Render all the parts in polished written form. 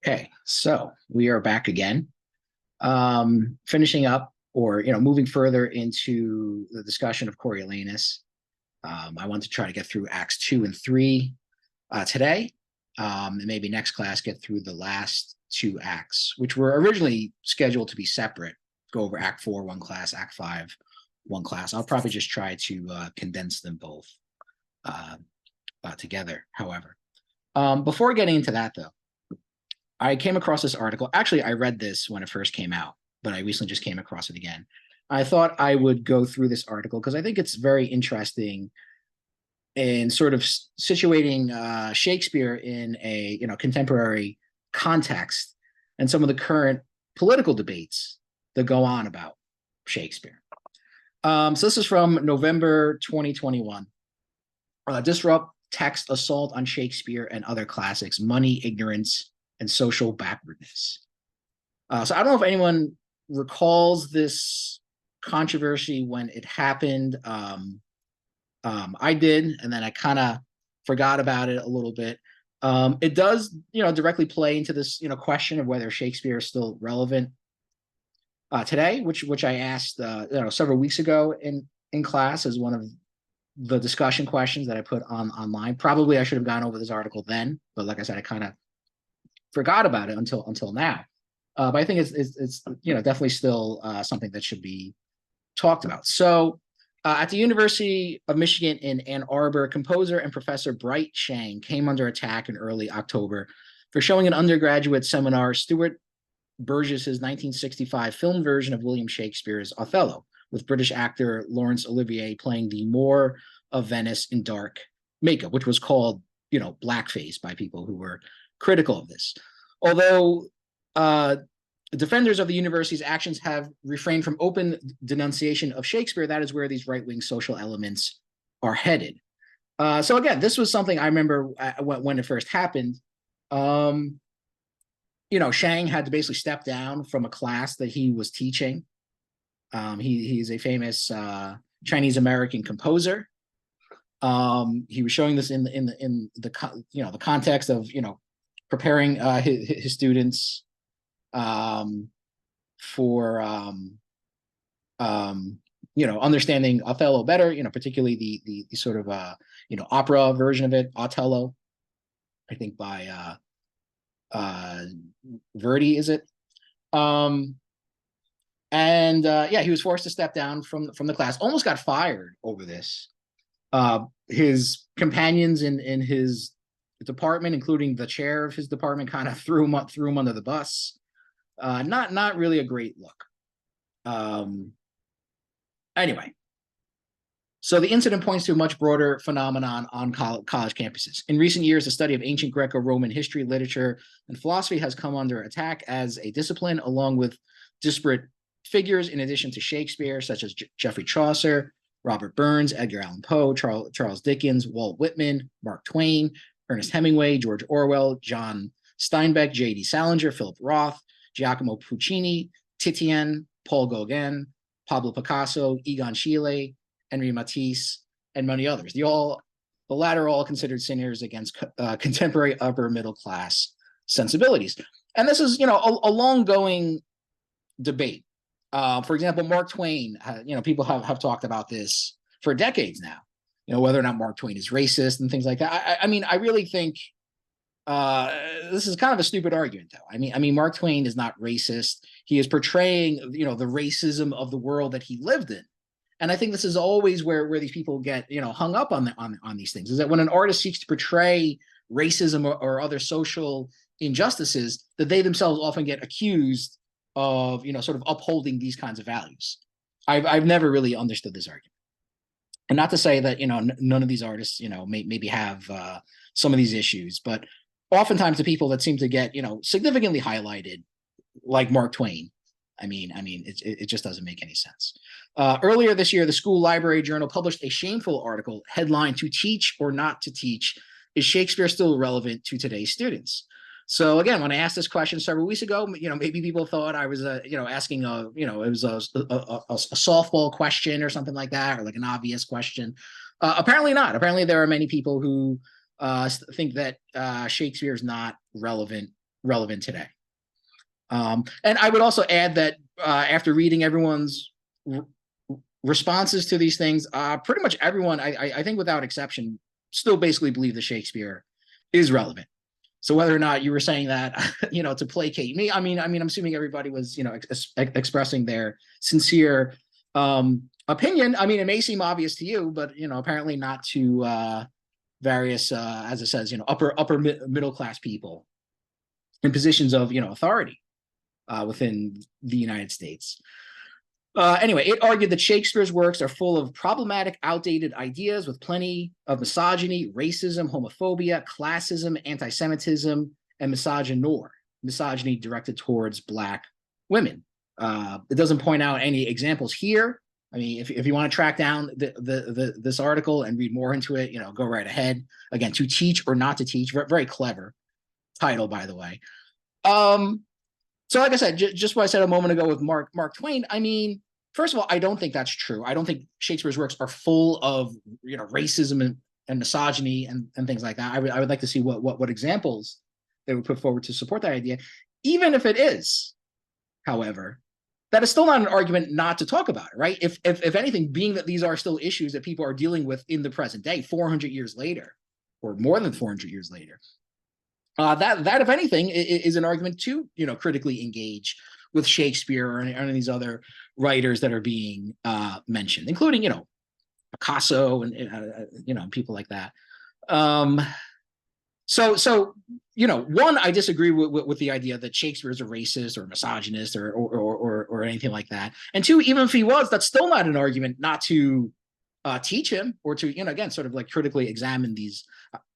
Okay, so we are back again, finishing up or moving further into the discussion of Coriolanus. I want to try to get through Acts 2 and 3 today, and maybe next class get through the last two acts, which were originally scheduled to be separate. Go over Act 4 one class, Act 5 one class. I'll probably just try to condense them both uh, together. However, before getting into that though. I came across this article. Actually, I read this when it first came out, but I recently just came across it again. I thought I would go through this article because I think it's very interesting in sort of situating Shakespeare in a contemporary context and some of the current political debates that go on about Shakespeare. So this is from November 2021. Disrupt text assault on Shakespeare and other classics, money, ignorance, and social backwardness. So I don't know if anyone recalls this controversy when it happened. I did, and then I kind of forgot about it a little bit. It does, directly play into this, question of whether Shakespeare is still relevant today, which I asked, several weeks ago in class as one of the discussion questions that I put on online. Probably I should have gone over this article then, but like I said, I kind of forgot about it until now. But I think it's definitely still something that should be talked about. So at the University of Michigan in Ann Arbor, composer and professor Bright Shang came under attack in early October for showing an undergraduate seminar Stuart Burgess's 1965 film version of William Shakespeare's Othello, with British actor Laurence Olivier playing the Moor of Venice in dark makeup, which was called, blackface by people who were critical of this. Although defenders of the university's actions have refrained from open denunciation of Shakespeare, that is where these right-wing social elements are headed. So again, this was something I remember when it first happened. Shang had to basically step down from a class that he was teaching. He's a famous Chinese American composer. He was showing this in the context of preparing his students for understanding Othello better. Particularly the sort of opera version of it, Otello, I think by Verdi, is it? He was forced to step down from the class. Almost got fired over this. His companions in his department, including the chair of his department, kind of threw him under the bus. Not really a great look. Anyway, so the incident points to a much broader phenomenon on college campuses. In recent years, the study of ancient Greco-Roman history, literature, and philosophy has come under attack as a discipline, along with disparate figures in addition to Shakespeare, such as Geoffrey Chaucer, Robert Burns, Edgar Allan Poe, Charles Dickens, Walt Whitman, Mark Twain, Ernest Hemingway, George Orwell, John Steinbeck, J.D. Salinger, Philip Roth, Giacomo Puccini, Titian, Paul Gauguin, Pablo Picasso, Egon Schiele, Henri Matisse, and many others. The latter all considered sinners against contemporary upper middle class sensibilities. And this is, a long-going debate. For example, Mark Twain, people have talked about this for decades now, whether or not Mark Twain is racist and things like that. I really think this is kind of a stupid argument, though. I mean, Mark Twain is not racist. He is portraying, the racism of the world that he lived in. And I think this is always where these people get, hung up on these things, is that when an artist seeks to portray racism or other social injustices, that they themselves often get accused of, sort of upholding these kinds of values. I've never really understood this argument. And not to say that, none of these artists, maybe have some of these issues, but oftentimes the people that seem to get, significantly highlighted, like Mark Twain, it just doesn't make any sense. Earlier this year, the School Library Journal published a shameful article headlined "To Teach or Not to Teach? Is Shakespeare Still Relevant to Today's Students?" So again, when I asked this question several weeks ago, maybe people thought I was, asking it was a softball question or something like that, or like an obvious question. Apparently not. Apparently there are many people who think that Shakespeare is not relevant relevant today. And I would also add that after reading everyone's responses to these things, pretty much everyone, I think without exception, still basically believe that Shakespeare is relevant. So whether or not you were saying that, to placate me, I mean, I'm assuming everybody was, expressing their sincere opinion. I mean, it may seem obvious to you, but apparently not to various, as it says, upper middle class people in positions of authority within the United States. Anyway, it argued that Shakespeare's works are full of problematic, outdated ideas with plenty of misogyny, racism, homophobia, classism, anti-Semitism, and misogyny directed towards Black women. It doesn't point out any examples here. I mean, if you want to track down this article and read more into it, go right ahead. Again, To Teach or Not to Teach, very clever title, by the way. So like I said, just what I said a moment ago with Mark Twain, I mean, first of all, I don't think that's true. I don't think Shakespeare's works are full of racism and misogyny and things like that. I would like to see what examples they would put forward to support that idea. Even if it is, however, that is still not an argument not to talk about it, right? If anything, being that these are still issues that people are dealing with in the present day, 400 years later, or more than 400 years later, that if anything is an argument to critically engage with Shakespeare or any of these other writers that are being mentioned, including Picasso and people like that. So one, I disagree with the idea that Shakespeare is a racist or a misogynist or anything like that. And two, even if he was, that's still not an argument not to teach him or to again sort of like critically examine these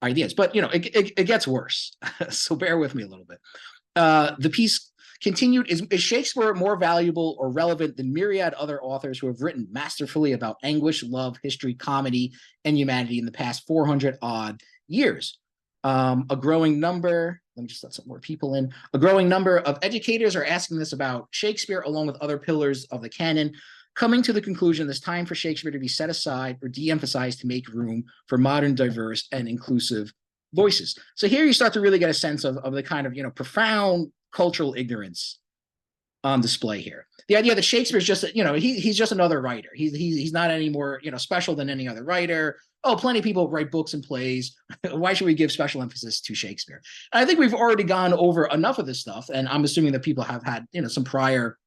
ideas. But it gets worse. So bear with me a little bit. The piece continued, is Shakespeare more valuable or relevant than myriad other authors who have written masterfully about anguish, love, history, comedy, and humanity in the past 400 odd years? A growing number, let me just let some more people in. A growing number of educators are asking this about Shakespeare, along with other pillars of the canon, coming to the conclusion it's time for Shakespeare to be set aside or de-emphasized to make room for modern, diverse, and inclusive voices. So here you start to really get a sense of the kind of profound cultural ignorance on display here. The idea that Shakespeare's just he's just another writer. He's not any more special than any other writer. Oh, plenty of people write books and plays. Why should we give special emphasis to Shakespeare? And I think we've already gone over enough of this stuff, and I'm assuming that people have had some prior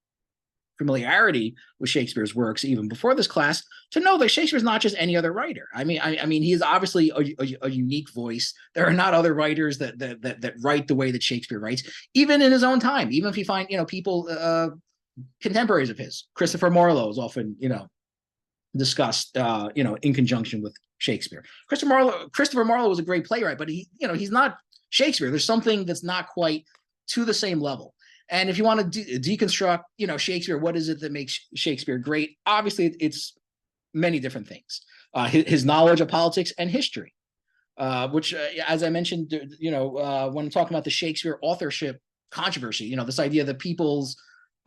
familiarity with Shakespeare's works even before this class to know that Shakespeare's not just any other writer. I mean, he is obviously a unique voice. There are not other writers that write the way that Shakespeare writes, even in his own time. Even if you find people contemporaries of his, Christopher Marlowe is often discussed in conjunction with Shakespeare. Christopher Marlowe was a great playwright, but he's not Shakespeare. There's something that's not quite to the same level. And if you want to deconstruct, Shakespeare, what is it that makes Shakespeare great? Obviously, it's many different things. His knowledge of politics and history, which, as I mentioned, when I'm talking about the Shakespeare authorship controversy, this idea that people's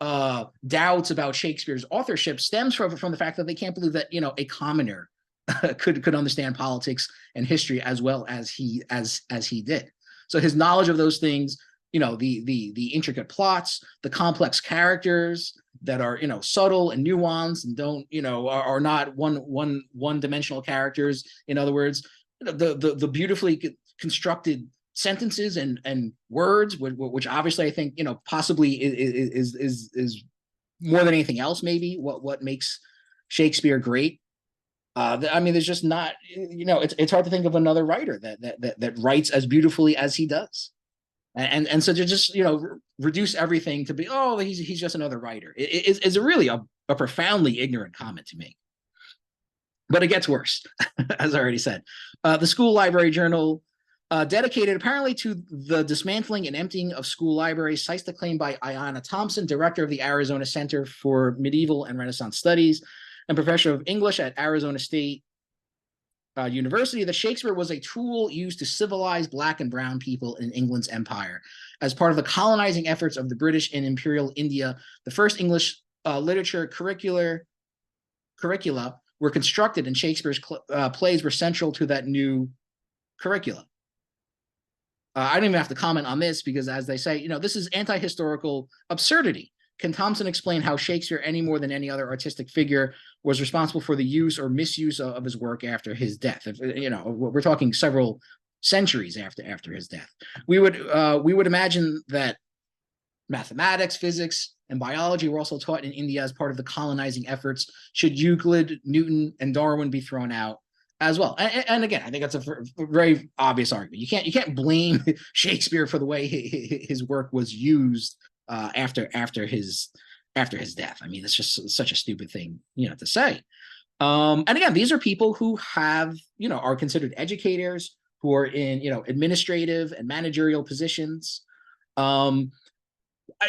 doubts about Shakespeare's authorship stems from the fact that they can't believe that a commoner could understand politics and history as well as he did. So his knowledge of those things, the intricate plots, the complex characters that are subtle and nuanced and don't are not one dimensional characters. In other words, the beautifully constructed sentences and words, which obviously I think possibly is more than anything else maybe what makes Shakespeare great. I mean, there's just not it's hard to think of another writer that writes as beautifully as he does. And so to just reduce everything to be he's just another writer is really a profoundly ignorant comment to make. But it gets worse, as I already said. The School Library Journal, dedicated apparently to the dismantling and emptying of school libraries, cites the claim by Ayanna Thompson, director of the Arizona Center for Medieval and Renaissance Studies and professor of English at Arizona State University, that Shakespeare was a tool used to civilize Black and brown people in England's empire. As part of the colonizing efforts of the British in Imperial India, the first English literature curricula were constructed, and Shakespeare's plays were central to that new curricula. I don't even have to comment on this because, as they say, this is anti-historical absurdity. Can Thompson explain how Shakespeare, any more than any other artistic figure, was responsible for the use or misuse of his work after his death? If, we're talking several centuries after his death. We would imagine that mathematics, physics, and biology were also taught in India as part of the colonizing efforts. Should Euclid, Newton, and Darwin be thrown out as well? And again, I think that's a very obvious argument. You can't blame Shakespeare for the way his work was used after his death. I mean, it's just such a stupid thing, to say. And again, these are people who are considered educators, who are in, administrative and managerial positions. In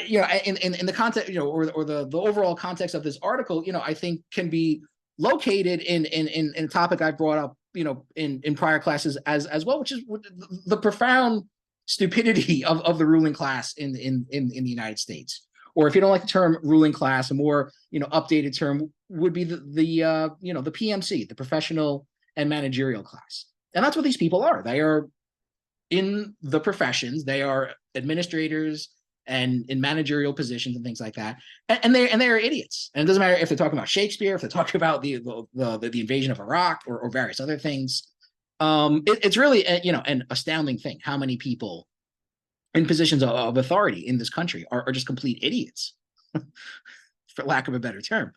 the context, or the overall context of this article, I think can be located in a topic I brought up, in prior classes as well, which is the profound stupidity of the ruling class in the United States. Or if you don't like the term ruling class, a more updated term would be the PMC, the professional and managerial class. And that's what these people are. They are in the professions. They are administrators and in managerial positions and things like that. And they are idiots. And it doesn't matter if they're talking about Shakespeare, if they're talking about the invasion of Iraq or various other things. It's really an astounding thing how many people in positions of authority in this country are just complete idiots, for lack of a better term.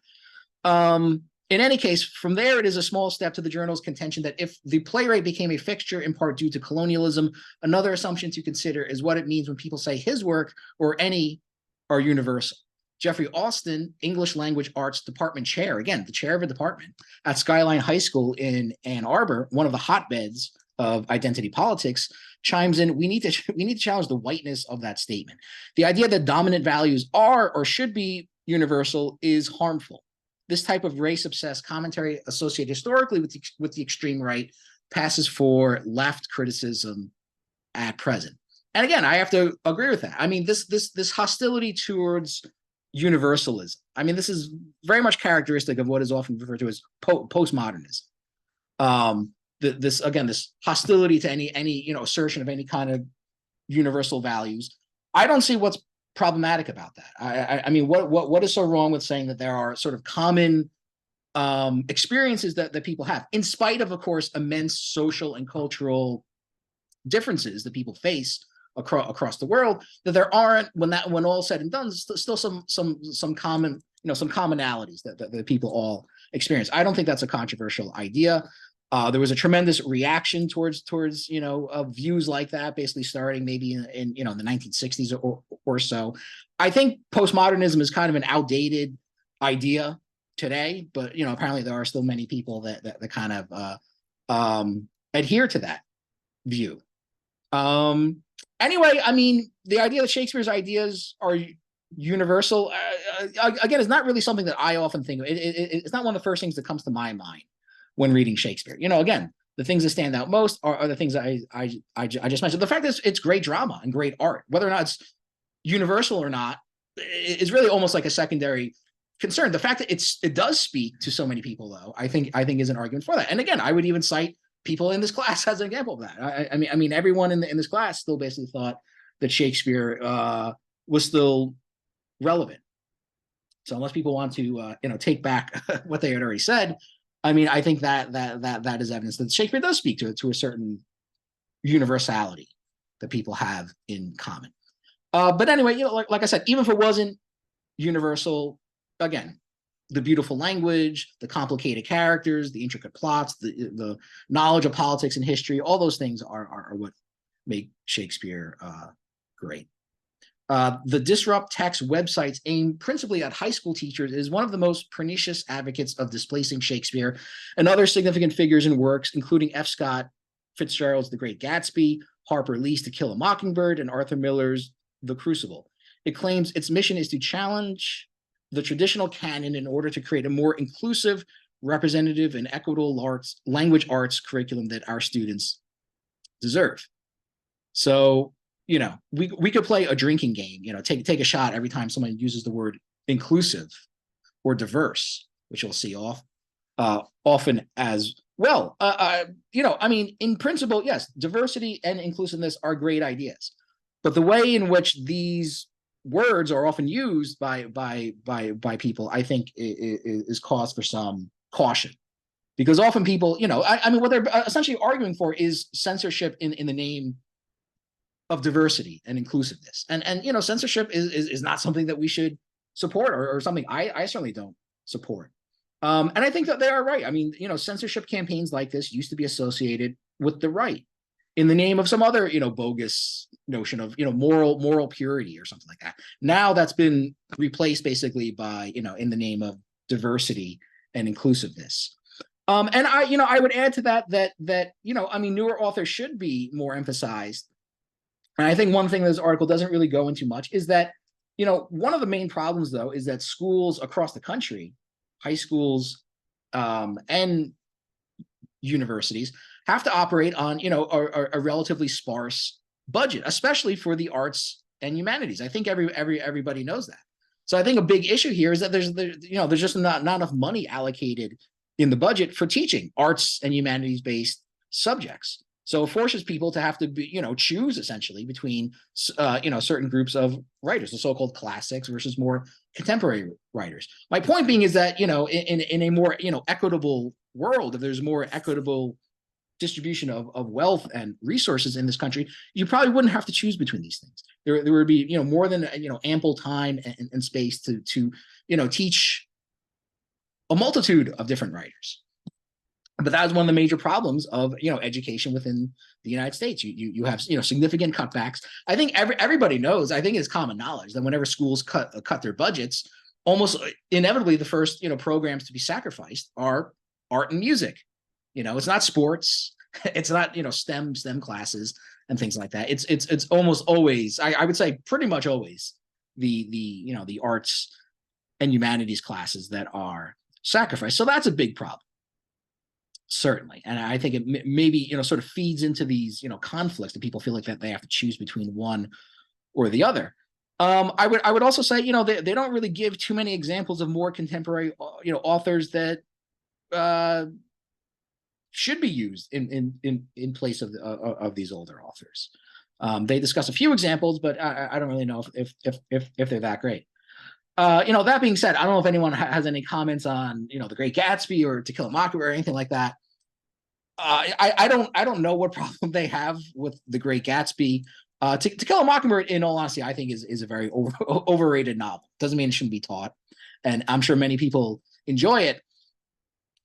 In any case, from there, it is a small step to the journal's contention that if the playwright became a fixture in part due to colonialism, another assumption to consider is what it means when people say his work or any are universal. Jeffrey Austin, English Language Arts Department chair, again, the chair of a department at Skyline High School in Ann Arbor, one of the hotbeds of identity politics, chimes in, we need to challenge the whiteness of that statement. The idea that dominant values are or should be universal is harmful. This type of race-obsessed commentary associated historically with the extreme right passes for left criticism at present. And again, I have to agree with that. I mean, this hostility towards universalism. I mean, this is very much characteristic of what is often referred to as postmodernism. This hostility to any assertion of any kind of universal values. I don't see what's problematic about that. I mean, what is so wrong with saying that there are sort of common experiences that people have, in spite of course, immense social and cultural differences that people face across the world, that there aren't, when all said and done, still some common, some commonalities that people all experience. I don't think that's a controversial idea. There was a tremendous reaction towards views like that, basically starting maybe in the 1960s or so. I think postmodernism is kind of an outdated idea today, but apparently there are still many people that kind of adhere to that view. Anyway, I mean, the idea that Shakespeare's ideas are universal, again, is not really something that I often think of. It's not one of the first things that comes to my mind when reading Shakespeare. Again, the things that stand out most are the things that I just mentioned. The fact that it's great drama and great art, whether or not it's universal or not, is really almost like a secondary concern. The fact that it does speak to so many people, though, I think is an argument for that. And again, I would even cite people in this class as an example of that. I mean, everyone in this class still basically thought that Shakespeare was still relevant. So unless people want to take back what they had already said, I mean, I think that is evidence that Shakespeare does speak to a certain universality that people have in common. But anyway, like I said, even if it wasn't universal, again, the beautiful language, the complicated characters, the intricate plots, the knowledge of politics and history, all those things are what make Shakespeare great. The Disrupt Text website's aim principally at high school teachers is one of the most pernicious advocates of displacing Shakespeare and other significant figures and works, including F. Scott Fitzgerald's The Great Gatsby, Harper Lee's To Kill a Mockingbird, and Arthur Miller's The Crucible. It claims its mission is to challenge the traditional canon in order to create a more inclusive, representative, and equitable language arts curriculum that our students deserve. So, we could play a drinking game, take a shot every time someone uses the word inclusive or diverse, which you'll see often as Well, I mean, in principle, yes, diversity and inclusiveness are great ideas, but the way in which these words are often used by people, I think, is cause for some caution, because often people, I mean, what they're essentially arguing for is censorship in the name of diversity and inclusiveness, and censorship is not something that we should support, or something I certainly don't support. And I think that they are right. I mean, censorship campaigns like this used to be associated with the right in the name of some other, bogus notion of, moral purity or something like that. Now that's been replaced basically by, in the name of diversity and inclusiveness. And I would add to that, I mean, newer authors should be more emphasized. And I think one thing this article doesn't really go into much is that, one of the main problems, though, is that schools across the country, high schools, and universities, have to operate on, a relatively sparse budget, especially for the arts and humanities. I think everybody knows that. So I think a big issue here is that there's just not enough money allocated in the budget for teaching arts and humanities based subjects. So it forces people to have to choose essentially between, certain groups of writers, the so-called classics versus more contemporary writers. My point being is that, in a more, equitable world, if there's more equitable distribution of wealth and resources in this country, you probably wouldn't have to choose between these things. There would be, more than, ample time and space to teach a multitude of different writers. But that was one of the major problems of education within the United States. You have significant cutbacks. I think everybody knows. I think it's common knowledge that whenever schools cut their budgets, almost inevitably the first programs to be sacrificed are art and music. It's not sports. It's not STEM classes and things like that. It's almost always, I would say pretty much always, the arts and humanities classes that are sacrificed. So that's a big problem. Certainly. And I think it maybe, sort of feeds into these, conflicts that people feel like that they have to choose between one or the other. I would also say, they don't really give too many examples of more contemporary, authors that should be used in place of these older authors. They discuss a few examples, but I don't really know if they're that great. That being said, I don't know if anyone has any comments on, The Great Gatsby or To Kill a Mockingbird or anything like that. I don't know what problem they have with The Great Gatsby. To Kill a Mockingbird, in all honesty, I think is a very overrated novel. Doesn't mean it shouldn't be taught, and I'm sure many people enjoy it.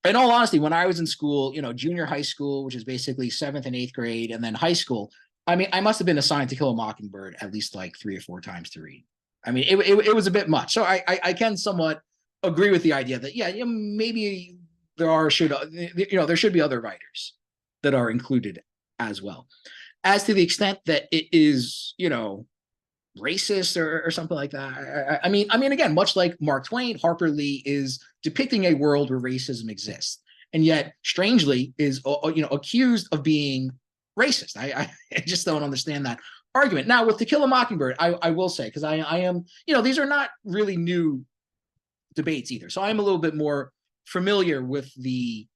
In all honesty, when I was in school, junior high school, which is basically 7th and 8th grade, and then high school, I mean, I must have been assigned To Kill a Mockingbird at least like 3 or 4 times to read. I mean, it was a bit much. So I can somewhat agree with the idea that, maybe there should be other writers that are included as well. As to the extent that it is, racist or something like that, I mean, again, much like Mark Twain, Harper Lee is depicting a world where racism exists, and yet strangely is, accused of being racist. I just don't understand that argument. Now, with To Kill a Mockingbird, I will say, because I am, these are not really new debates either. So I'm a little bit more familiar with the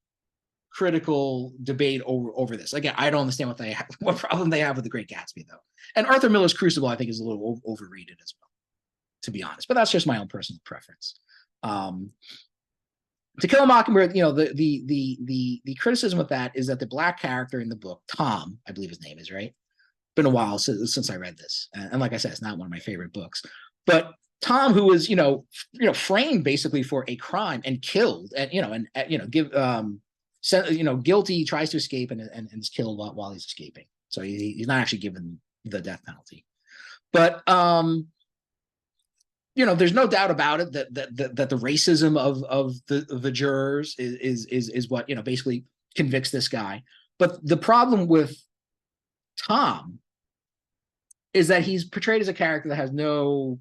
critical debate over this. Again, I don't understand what problem they have with The Great Gatsby, though. And Arthur Miller's Crucible, I think, is a little overrated as well, to be honest. But that's just my own personal preference. To Kill a Mockingbird, the criticism with that is that the black character in the book, Tom, I believe his name is, right? Been a while since I read this, and like I said, it's not one of my favorite books. But Tom, who was framed basically for a crime and killed, and guilty, tries to escape and is killed while he's escaping. So he's not actually given the death penalty. But there's no doubt about it that the racism of the jurors is what basically convicts this guy. But the problem with Tom is that he's portrayed as a character that has no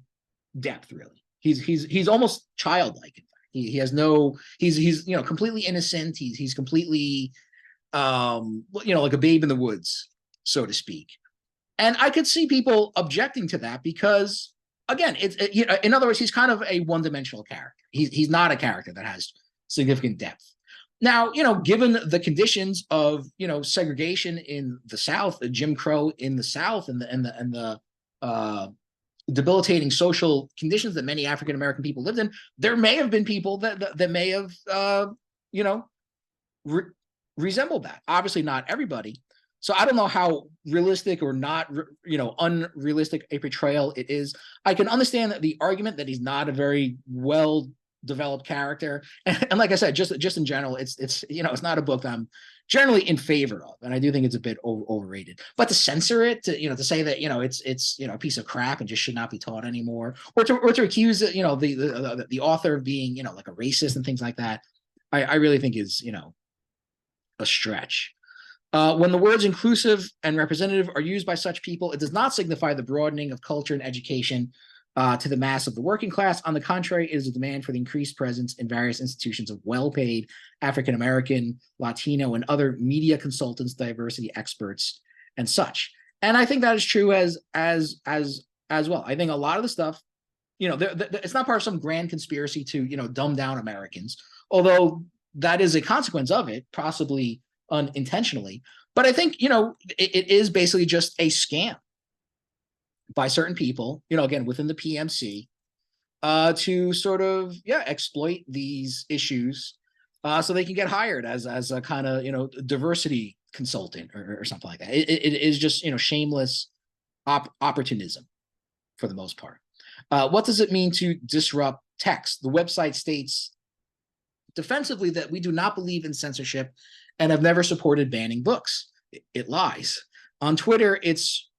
depth, really. He's almost childlike. In fact, he has no. He's completely innocent. He's completely like a babe in the woods, so to speak. And I could see people objecting to that because, again, in other words, he's kind of a one-dimensional character. He's not a character that has significant depth. Now, given the conditions of, segregation in the South, Jim Crow in the South, and the debilitating social conditions that many African American people lived in, there may have been people that may have, resembled that. Obviously, not everybody. So I don't know how realistic or not, unrealistic a portrayal it is. I can understand that the argument that he's not a very well developed character, and like I said, just in general, it's not a book that I'm generally in favor of, and I do think it's a bit overrated. But to censor it, to say that it's a piece of crap and just should not be taught anymore, or to accuse the author of being like a racist and things like that, I really think is a stretch. When the words inclusive and representative are used by such people, it does not signify the broadening of culture and education to the mass of the working class. On the contrary, it is a demand for the increased presence in various institutions of well-paid African American, Latino, and other media consultants, diversity experts, and such. And I think that is true as well. I think a lot of the stuff, it's not part of some grand conspiracy to dumb down Americans, although that is a consequence of it, possibly unintentionally. But I think it is basically just a scam by certain people, again within the PMC, to sort of exploit these issues, so they can get hired as a kind of diversity consultant or something like that. It is just shameless opportunism for the most part. What does it mean to disrupt text? The website states defensively that we do not believe in censorship and have never supported banning books. It lies. On Twitter, it's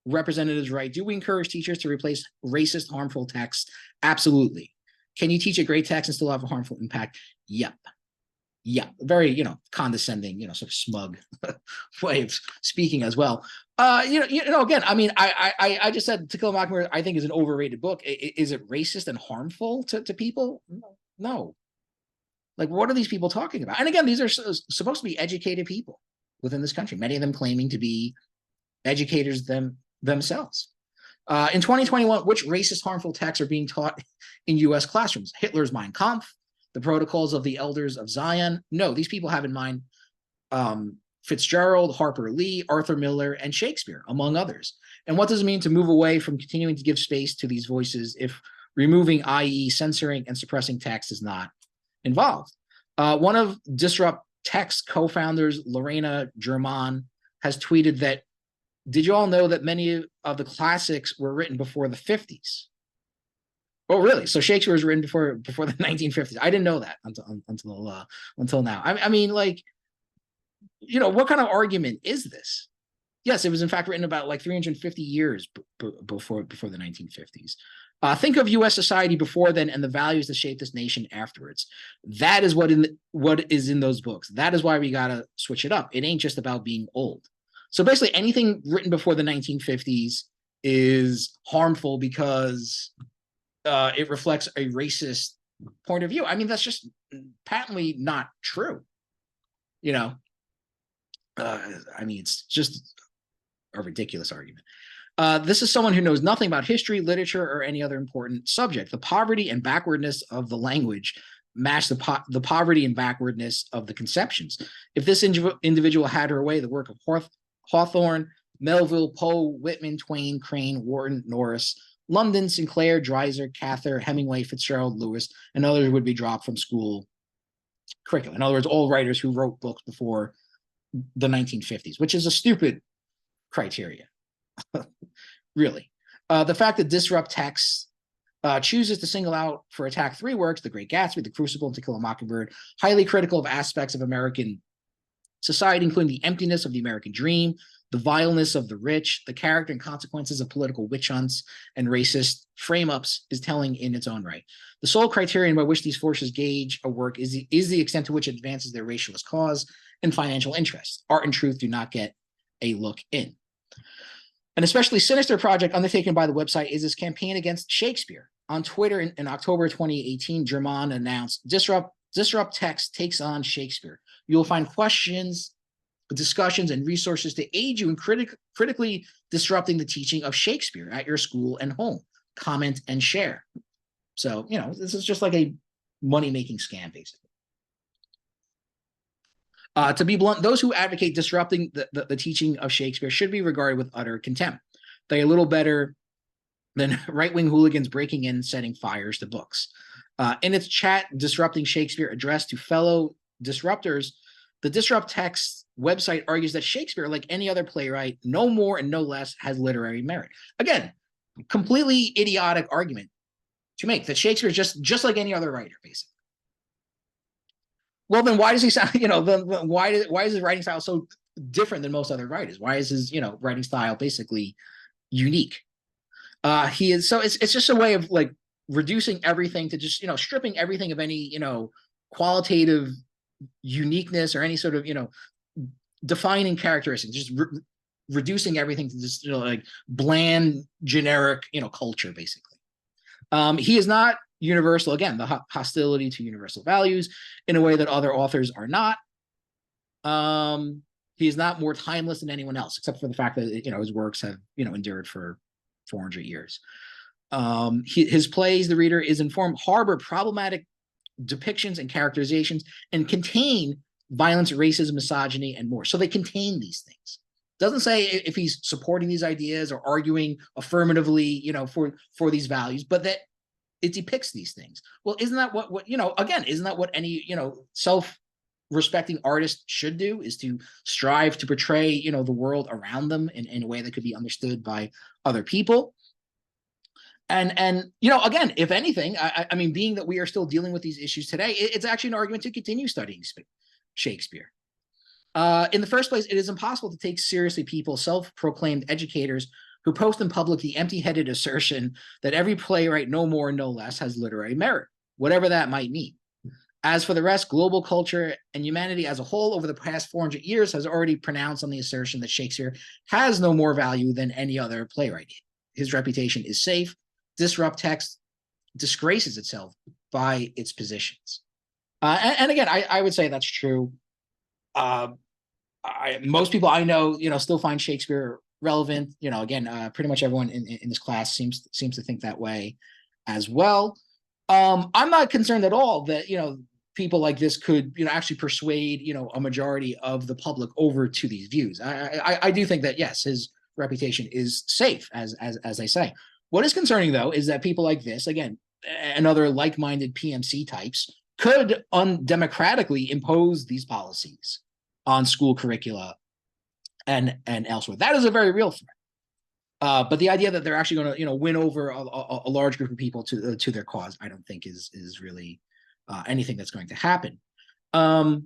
representatives write, do we encourage teachers to replace racist, harmful text? Absolutely. Can you teach a great text and still have a harmful impact? Yep. Very, condescending, sort of smug way of speaking as well. Again, I mean, I just said To Kill a Mockingbird, I think, is an overrated book. Is it racist and harmful to people? No. Like, what are these people talking about? And again, these are supposed to be educated people within this country, many of them claiming to be educators themselves. In 2021, which racist, harmful texts are being taught in U.S. classrooms? Hitler's Mein Kampf, the Protocols of the Elders of Zion? No, these people have in mind Fitzgerald, Harper Lee, Arthur Miller, and Shakespeare, among others. And what does it mean to move away from continuing to give space to these voices if removing, i.e. censoring and suppressing text, is not involved? One of Disrupt Text co-founders, Lorena German, has tweeted that, did you all know that many of the classics were written before the 50s? Oh, really? So Shakespeare was written before the 1950s. I didn't know that until now. I mean, like, what kind of argument is this? Yes, it was in fact written about like 350 years before the 1950s. Think of U.S. society before then and the values that shaped this nation afterwards. That is what is in those books. That is why we gotta switch it up. It ain't just about being old. So basically, anything written before the 1950s is harmful because it reflects a racist point of view. I mean, that's just patently not true. I mean, it's just a ridiculous argument. This is someone who knows nothing about history, literature, or any other important subject. The poverty and backwardness of the language match the poverty and backwardness of the conceptions. If this individual had her way, the work of Hawthorne, Melville, Poe, Whitman, Twain, Crane, Warton, Norris, London, Sinclair, Dreiser, Cather, Hemingway, Fitzgerald, Lewis, and others would be dropped from school curriculum. In other words, all writers who wrote books before the 1950s, which is a stupid criteria. Really. The fact that Disrupt Text chooses to single out for attack 3 works, The Great Gatsby, The Crucible, and To Kill a Mockingbird, highly critical of aspects of American society, including the emptiness of the American dream, the vileness of the rich, the character and consequences of political witch hunts and racist frame-ups, is telling in its own right. The sole criterion by which these forces gauge a work is the extent to which it advances their racialist cause and financial interests. Art and truth do not get a look in. An especially sinister project undertaken by the website is its campaign against Shakespeare. On Twitter in October 2018, German announced, Disrupt Text takes on Shakespeare. You will find questions, discussions, and resources to aid you in critically disrupting the teaching of Shakespeare at your school and home. Comment and share. So, this is just like a money-making scam, basically. To be blunt, those who advocate disrupting the teaching of Shakespeare should be regarded with utter contempt. They're a little better than right-wing hooligans breaking in, setting fires to books. In its chat, Disrupting Shakespeare, addressed to fellow disruptors, the Disrupt Text website argues that Shakespeare, like any other playwright, no more and no less, has literary merit. Again, completely idiotic argument to make, that Shakespeare is just like any other writer, basically. Well, then why does he sound, why is his writing style so different than most other writers? Why is his, writing style basically unique? He is, so it's just a way of like reducing everything to just, stripping everything of any, qualitative uniqueness or any sort of, defining characteristics, just reducing everything to just, like bland, generic, culture, basically. He is not universal, again, the hostility to universal values in a way that other authors are not. He is not more timeless than anyone else, except for the fact that, his works have, endured for 400 years. His plays, the reader is informed, harbor problematic depictions and characterizations and contain violence, racism, misogyny, and more. So they contain these things. Doesn't say if he's supporting these ideas or arguing affirmatively, for these values, but that it depicts these things. Well, isn't that what again, isn't that what any, self-respecting artist should do, is to strive to portray, the world around them in a way that could be understood by other people? And again, if anything, I mean, being that we are still dealing with these issues today, it's actually an argument to continue studying Shakespeare. In the first place, it is impossible to take seriously people, self-proclaimed educators, who post in public the empty-headed assertion that every playwright, no more, no less, has literary merit, whatever that might mean. As for the rest, global culture and humanity as a whole over the past 400 years has already pronounced on the assertion that Shakespeare has no more value than any other playwright. His reputation is safe. Disrupt Text disgraces itself by its positions. And again, I would say that's true. Most people I know, still find Shakespeare relevant. Again, pretty much everyone in this class seems to think that way as well. I'm not concerned at all that, people like this could, actually persuade, a majority of the public over to these views. I do think that, yes, his reputation is safe, as they say. What is concerning, though, is that people like this, again, and other like-minded PMC types, could undemocratically impose these policies on school curricula and elsewhere. That is a very real threat. But the idea that they're actually going to, win over a large group of people to their cause, I don't think is really anything that's going to happen. Not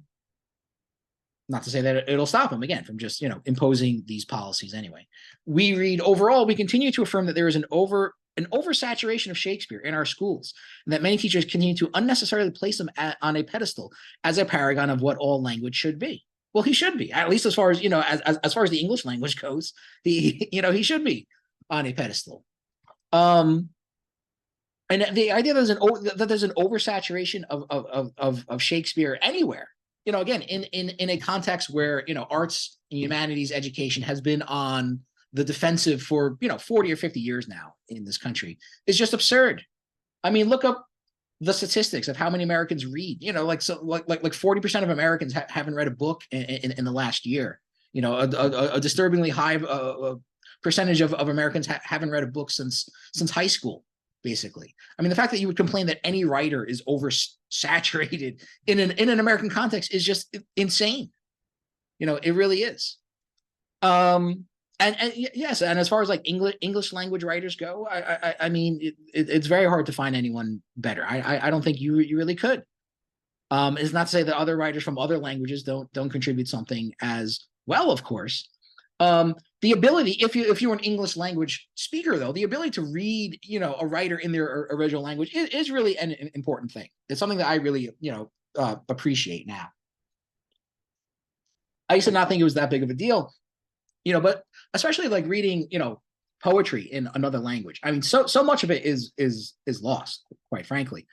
to say that it'll stop them, again, from just, imposing these policies anyway. We read, overall, we continue to affirm that there is an oversaturation of Shakespeare in our schools, and that many teachers continue to unnecessarily place him on a pedestal as a paragon of what all language should be. Well, he should be, at least as far as, as far as the English language goes, he should be on a pedestal. And the idea that there's an oversaturation of Shakespeare anywhere, again, in a context where, arts and humanities education has been on the defensive for, 40 or 50 years now in this country, is just absurd. I mean, look up the statistics of how many Americans read, like 40% of Americans haven't read a book in the last year. A disturbingly high percentage of Americans haven't read a book since high school, basically. I mean, the fact that you would complain that any writer is oversaturated in an American context is just insane. It really is. And yes, and as far as like English language writers go, I mean, it's very hard to find anyone better. I don't think you really could. It's not to say that other writers from other languages don't contribute something as well, of course. The ability, if you're an English language speaker, though, the ability to read, a writer in their original language is really an important thing. It's something that I really, appreciate now. I used to not think it was that big of a deal, but especially like reading, poetry in another language. I mean, so much of it is lost, quite frankly.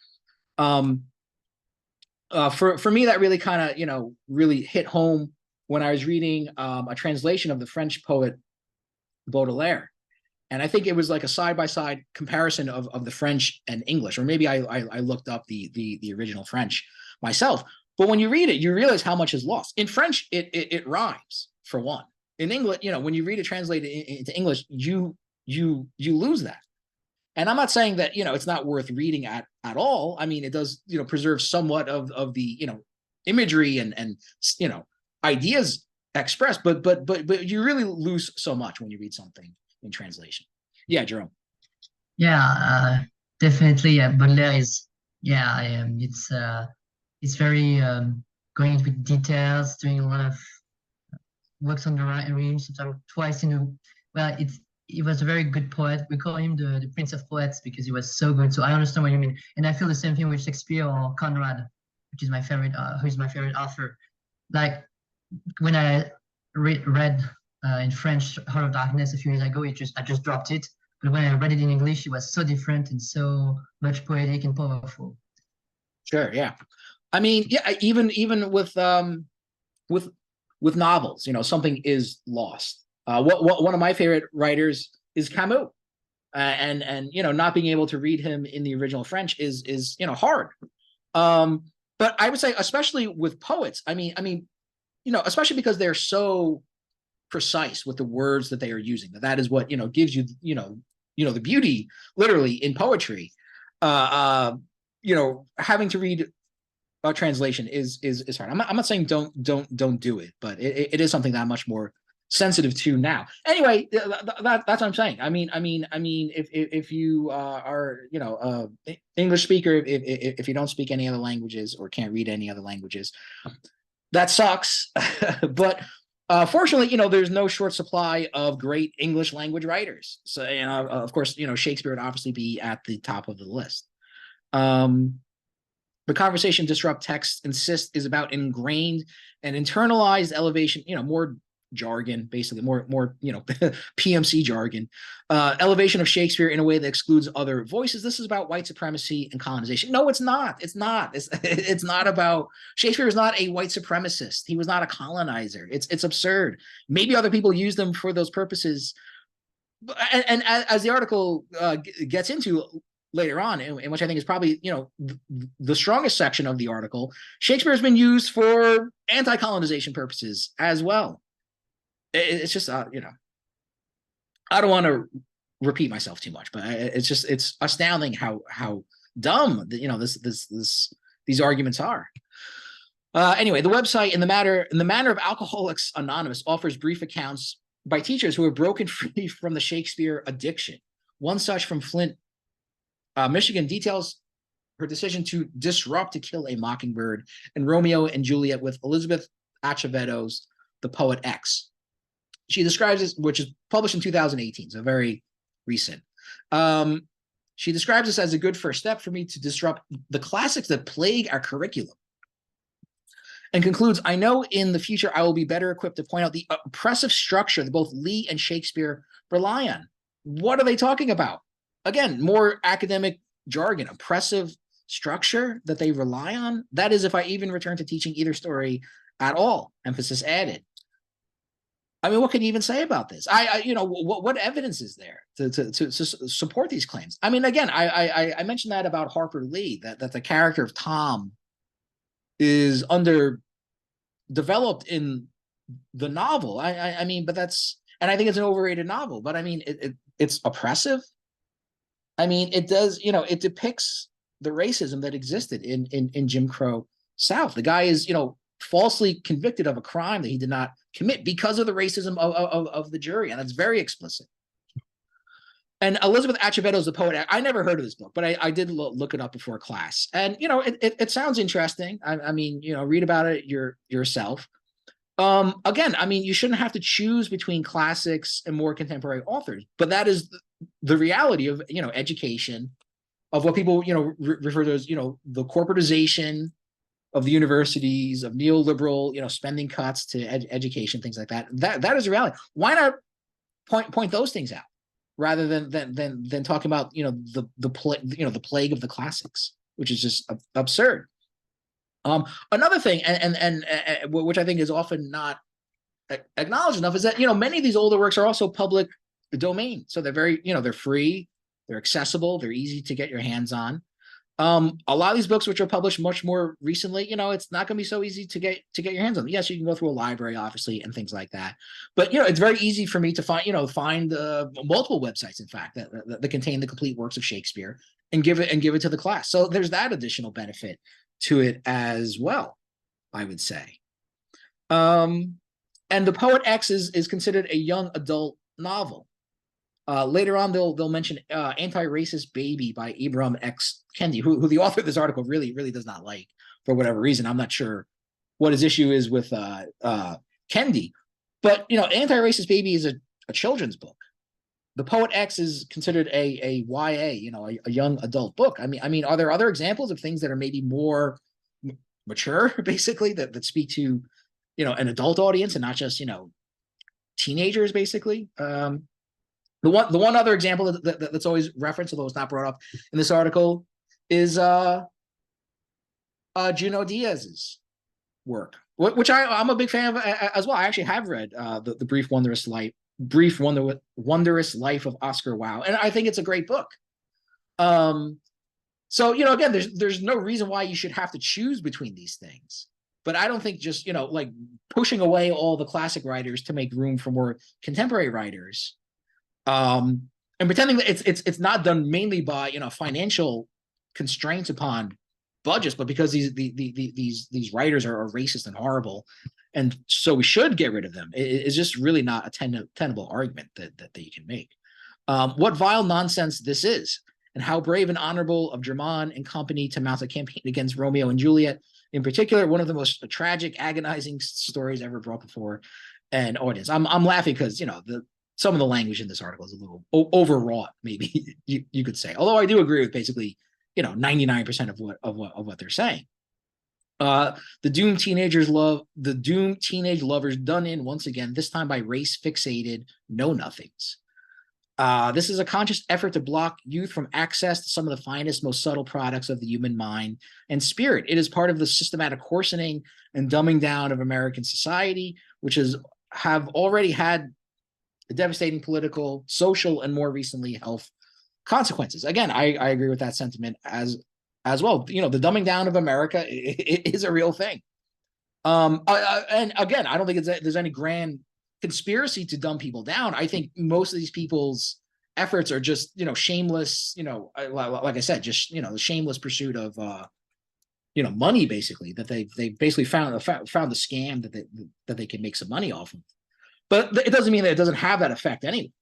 For me, that really kind of, really hit home when I was reading a translation of the French poet Baudelaire. And I think it was like a side-by-side comparison of the French and English, or maybe I looked up the original French myself. But when you read it, you realize how much is lost. In French, it rhymes, for one. In English, when you read it translated into English, you lose that. And I'm not saying that it's not worth reading at all. I mean, it does preserve somewhat of the imagery and ideas expressed, but you really lose so much when you read something in translation. Yeah, Jerome. Yeah, definitely. Baudelaire is, yeah, it's very going into details, doing a lot of works on the range, sometimes twice in a, well, he was a very good poet. We call him the Prince of Poets because he was so good. So I understand what you mean, and I feel the same thing with Shakespeare or Conrad, which is my favorite, who is my favorite author. Like when I read in French Heart of Darkness a few years ago, I just dropped it. But when I read it in English, it was so different and so much poetic and powerful. Sure, yeah. I mean, yeah, even with with novels, something is lost. What one of my favorite writers is Camus, and not being able to read him in the original French is hard. But I would say, especially with poets, I mean, especially because they're so precise with the words that they are using. That is what gives you the beauty, literally, in poetry. Having to read a translation is hard. I'm not saying don't do it, but it is something that I'm much more sensitive to now. Anyway, that's what I'm saying. I mean, if you are English speaker, if you don't speak any other languages or can't read any other languages, that sucks. But fortunately, there's no short supply of great English language writers. So, of course, Shakespeare would obviously be at the top of the list. The conversation disrupt text insist is about ingrained and internalized elevation, more jargon, basically more PMC jargon, elevation of Shakespeare in a way that excludes other voices. This is about white supremacy and colonization. No, it's not. It's not. It's not about Shakespeare is not a white supremacist. He was not a colonizer. It's absurd. Maybe other people use them for those purposes. And as the article gets into later on, in which I think is probably the strongest section of the article, Shakespeare has been used for anti-colonization purposes as well. It's just I don't want to repeat myself too much, but it's astounding how dumb these arguments are. Anyway, the website in the manner of Alcoholics Anonymous offers brief accounts by teachers who have broken free from the Shakespeare addiction. One such from Flint, Michigan, details her decision to disrupt To Kill a Mockingbird and Romeo and Juliet with Elizabeth Acevedo's The Poet X. She describes this, which is published in 2018, so very recent. She describes this as a good first step for me to disrupt the classics that plague our curriculum. And concludes, I know in the future I will be better equipped to point out the oppressive structure that both Lee and Shakespeare rely on. What are they talking about? Again, more academic jargon, oppressive structure that they rely on. That is, if I even return to teaching either story at all, emphasis added. I mean, what can you even say about this? What evidence is there to support these claims? I mean, again, I mentioned that about Harper Lee, that the character of Tom is underdeveloped in the novel. I mean, but that's, and I think it's an overrated novel, but I mean, it's oppressive. I mean, it does, it depicts the racism that existed in Jim Crow South. The guy is, falsely convicted of a crime that he did not commit because of the racism of the jury, and that's very explicit. And Elizabeth Acevedo's The Poet X, I never heard of this book, but I did look it up before class, and it sounds interesting. I mean, read about it yourself. Again, I mean, you shouldn't have to choose between classics and more contemporary authors, but that is the reality of education, of what people refer to as the corporatization of the universities, of neoliberal spending cuts to education, things like that. That is a reality. Why not point those things out rather than talking about the plague of the classics, which is just absurd. Another thing, and which I think is often not acknowledged enough, is that many of these older works are also public domain, so they're very they're free, they're accessible, they're easy to get your hands on. A lot of these books, which are published much more recently, it's not going to be so easy to get your hands on. Yes, you can go through a library, obviously, and things like that. But it's very easy for me to find multiple websites, in fact, that contain the complete works of Shakespeare and give it to the class. So there's that additional benefit to it as well, I would say. And The Poet X is considered a young adult novel. Later on, they'll mention Anti-Racist Baby by Ibram X. Kendi, who the author of this article really, really does not like for whatever reason. I'm not sure what his issue is with Kendi. But, Anti-Racist Baby is a children's book. The Poet X is considered a YA, a young adult book. I mean, are there other examples of things that are maybe more mature, basically, that speak to, an adult audience and not just, teenagers, basically? The one other example that's always referenced, although it's not brought up in this article, is Junot Diaz's work, which I'm a big fan of as well. I actually have read the Wondrous Life of Oscar Wilde, and I think it's a great book. So again, there's no reason why you should have to choose between these things. But I don't think just like pushing away all the classic writers to make room for more contemporary writers. And pretending that it's not done mainly by financial constraints upon budgets, but because these writers are racist and horrible, and so we should get rid of them. It's just really not a tenable argument that you can make. What vile nonsense this is, and how brave and honorable of Germain and company to mount a campaign against Romeo and Juliet, in particular, one of the most tragic, agonizing stories ever brought before an audience. I'm laughing because some of the language in this article is a little overwrought, maybe you could say. Although I do agree with basically, 99% of what they're saying. The doomed teenage lovers done in once again, this time by race-fixated know-nothings. This is a conscious effort to block youth from access to some of the finest, most subtle products of the human mind and spirit. It is part of the systematic coarsening and dumbing down of American society, which have already had devastating political, social, and more recently health consequences. Again, I agree with that sentiment as well. The dumbing down of America is a real thing. And again, I don't think there's any grand conspiracy to dumb people down. I think most of these people's efforts are just shameless. Like I said, just the shameless pursuit of money, basically, that they basically found the scam that they can make some money off of. But it doesn't mean that it doesn't have that effect anyway.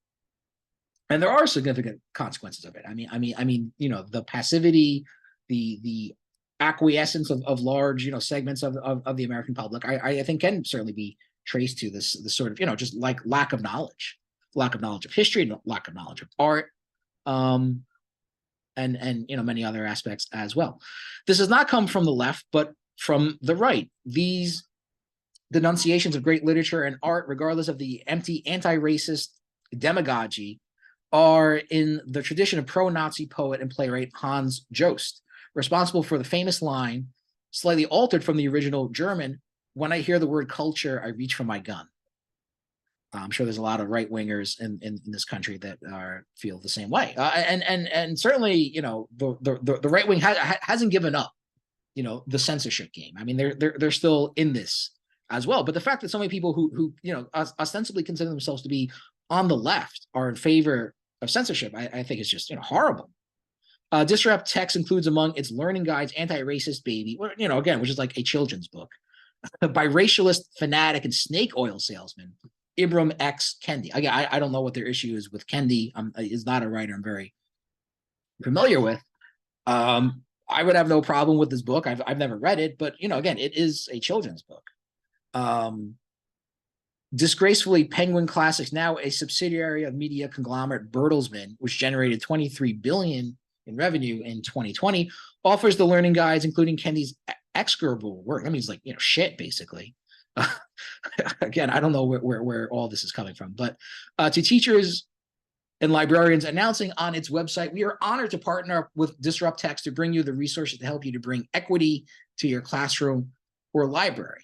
And there are significant consequences of it. I mean, the passivity, the acquiescence of large, segments of the American public, I think can certainly be traced to this sort of, just like lack of knowledge of history, and lack of knowledge of art, and many other aspects as well. This does not come from the left, but from the right. These denunciations of great literature and art, regardless of the empty anti-racist demagogy, are in the tradition of pro-Nazi poet and playwright Hans Jost, responsible for the famous line, slightly altered from the original German, "When I hear the word culture, I reach for my gun." I'm sure there's a lot of right-wingers in this country that feel the same way, and certainly the right wing hasn't given up the censorship game. I mean, they're still in this as well. But the fact that so many people who ostensibly consider themselves to be on the left are in favor of censorship, I think is just horrible. Disrupt Text includes among its learning guides Anti-Racist Baby, again, which is like a children's book, by racialist fanatic and snake oil salesman Ibram X. Kendi. Again, I don't know what their issue is with Kendi. Is not a writer I'm very familiar with. I would have no problem with this book. I've never read it, but again, it is a children's book. Disgracefully, Penguin Classics, now a subsidiary of media conglomerate Bertelsmann, which generated $23 billion in revenue in 2020, offers the learning guides, including Kendi's execrable work. That means shit, basically. Again, I don't know where all this is coming from, but to teachers and librarians, announcing on its website, we are honored to partner with Disrupt Text to bring you the resources to help you to bring equity to your classroom or library.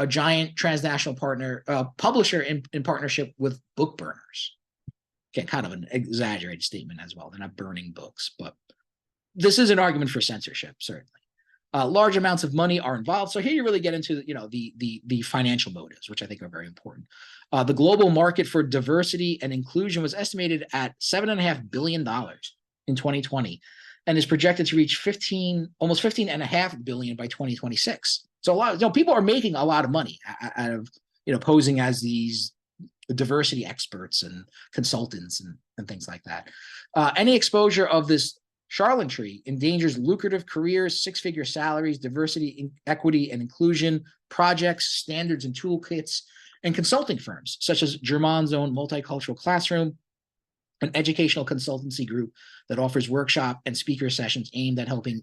A giant transnational publisher in partnership with book burners. Again, kind of an exaggerated statement as well. They're not burning books, but this is an argument for censorship, certainly. Large amounts of money are involved. So here you really get into, you know, the financial motives, which I think are very important. The global market for diversity and inclusion was estimated at $7.5 billion in 2020 and is projected to reach almost 15.5 billion by 2026. So a lot of, you know, people are making a lot of money out of, you know, posing as these diversity experts and consultants and things like that. Any exposure of this charlatanry endangers lucrative careers, six-figure salaries, diversity, equity, and inclusion projects, standards, and toolkits, and consulting firms, such as German's own Multicultural Classroom, an educational consultancy group that offers workshop and speaker sessions aimed at helping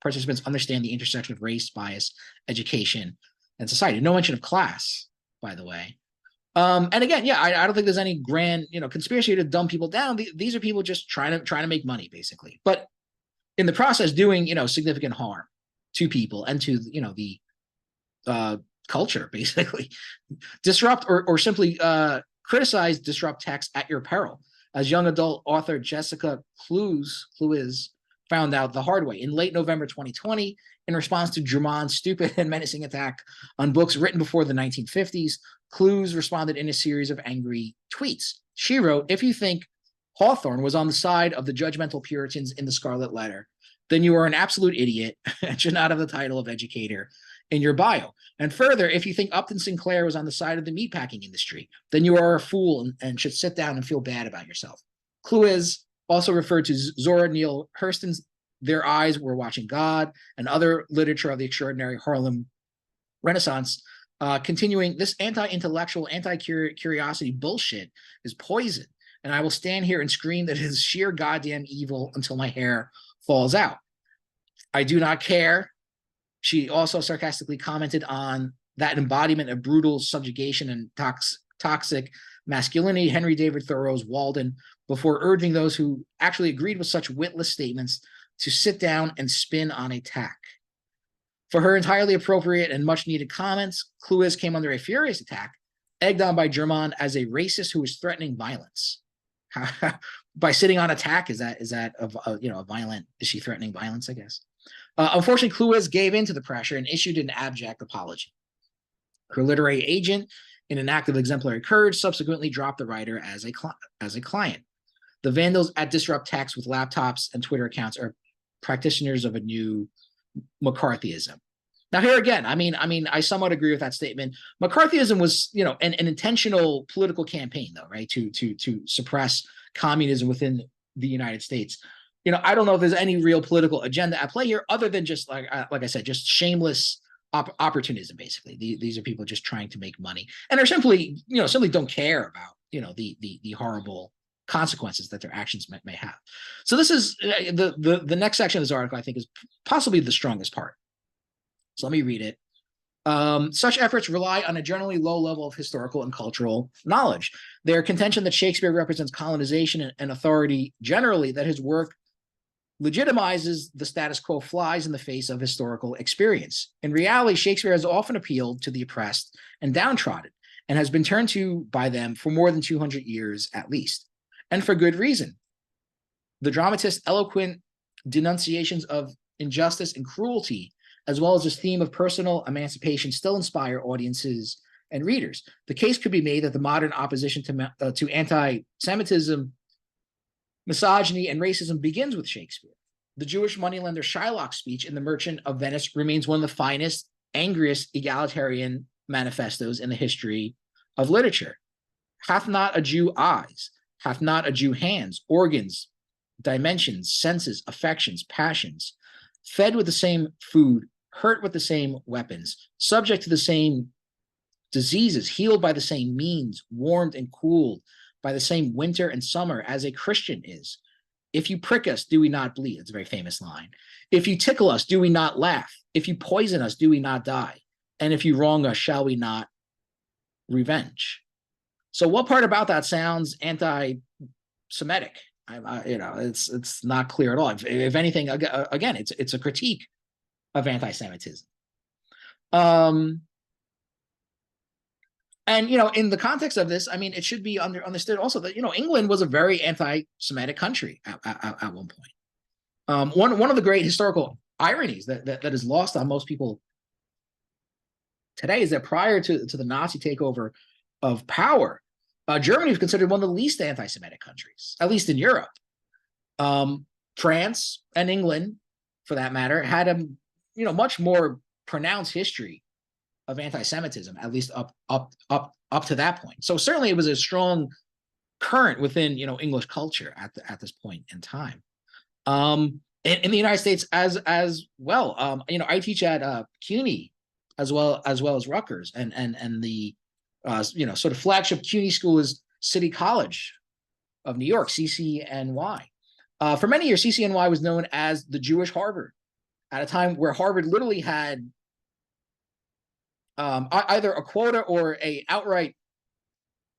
participants understand the intersection of race, bias, education, and society. No mention of class, by the way. And again, yeah, I don't think there's any grand, you know, conspiracy to dumb people down. These are people just trying to make money, basically, but in the process, doing, you know, significant harm to people and to, you know, the culture, basically. Disrupt or simply criticize, disrupt text at your peril, as young adult author Jessica Clues found out the hard way in late November 2020. In response to Drummond's stupid and menacing attack on books written before the 1950s, Clues responded in a series of angry tweets. She wrote, "If you think Hawthorne was on the side of the judgmental Puritans in the Scarlet Letter, then you are an absolute idiot and should not have the title of educator in your bio. And further, if you think Upton Sinclair was on the side of the meatpacking industry, then you are a fool and should sit down and feel bad about yourself." Clues also referred to Zora Neale Hurston's Their Eyes Were Watching God and other literature of the extraordinary Harlem Renaissance, continuing, "This anti-intellectual, anti-curiosity bullshit is poison, and I will stand here and scream that it is sheer goddamn evil until my hair falls out. I do not care." She also sarcastically commented on that embodiment of brutal subjugation and toxic masculinity, Henry David Thoreau's Walden, before urging those who actually agreed with such witless statements to sit down and spin on a tack. For her entirely appropriate and much needed comments, Clues came under a furious attack, egged on by German as a racist who was threatening violence. By sitting on attack, is that a violent? Is she threatening violence? I guess. Unfortunately, Clues gave in to the pressure and issued an abject apology. Her literary agent, in an act of exemplary courage, subsequently dropped the writer as a client. The vandals at Disrupt Text with laptops and Twitter accounts are practitioners of a new McCarthyism. Now, here again, I mean, I somewhat agree with that statement. McCarthyism was, you know, an intentional political campaign, though, right, to suppress communism within the United States. You know, I don't know if there's any real political agenda at play here, other than just like I said, just shameless opportunism. Basically, these are people just trying to make money, and are simply don't care about, you know, the horrible consequences that their actions may have. So this is the next section of this article, I think, is possibly the strongest part. So let me read it. Such efforts rely on a generally low level of historical and cultural knowledge. Their contention that Shakespeare represents colonization and authority generally, that his work legitimizes the status quo, flies in the face of historical experience. In reality, Shakespeare has often appealed to the oppressed and downtrodden, and has been turned to by them for more than 200 years at least, and for good reason. The dramatist's eloquent denunciations of injustice and cruelty, as well as his theme of personal emancipation, still inspire audiences and readers. The case could be made that the modern opposition to anti-Semitism, misogyny, and racism begins with Shakespeare. The Jewish moneylender Shylock's speech in The Merchant of Venice remains one of the finest, angriest egalitarian manifestos in the history of literature. Hath not a Jew eyes? Hath not a Jew hands, organs, dimensions, senses, affections, passions, fed with the same food, hurt with the same weapons, subject to the same diseases, healed by the same means, warmed and cooled by the same winter and summer as a Christian is? If you prick us, do we not bleed? It's a very famous line. If you tickle us, do we not laugh? If you poison us, do we not die? And if you wrong us, shall we not revenge? So what part about that sounds anti-Semitic? It's not clear at all. If anything, again, it's a critique of anti-Semitism. And, you know, in the context of this, I mean, it should be understood also that, you know, England was a very anti-Semitic country at one point. One of the great historical ironies that is lost on most people today is that prior to the Nazi takeover of power, Germany was considered one of the least anti-Semitic countries, at least in Europe. France and England, for that matter, had a much more pronounced history of anti-Semitism, at least up to that point. So certainly it was a strong current within English culture at this point in time. In the United States as well. I teach at CUNY as well as Rutgers, and the sort of flagship CUNY school is City College of New York, CCNY. For many years, CCNY was known as the Jewish Harvard, at a time where Harvard literally had either a quota or a outright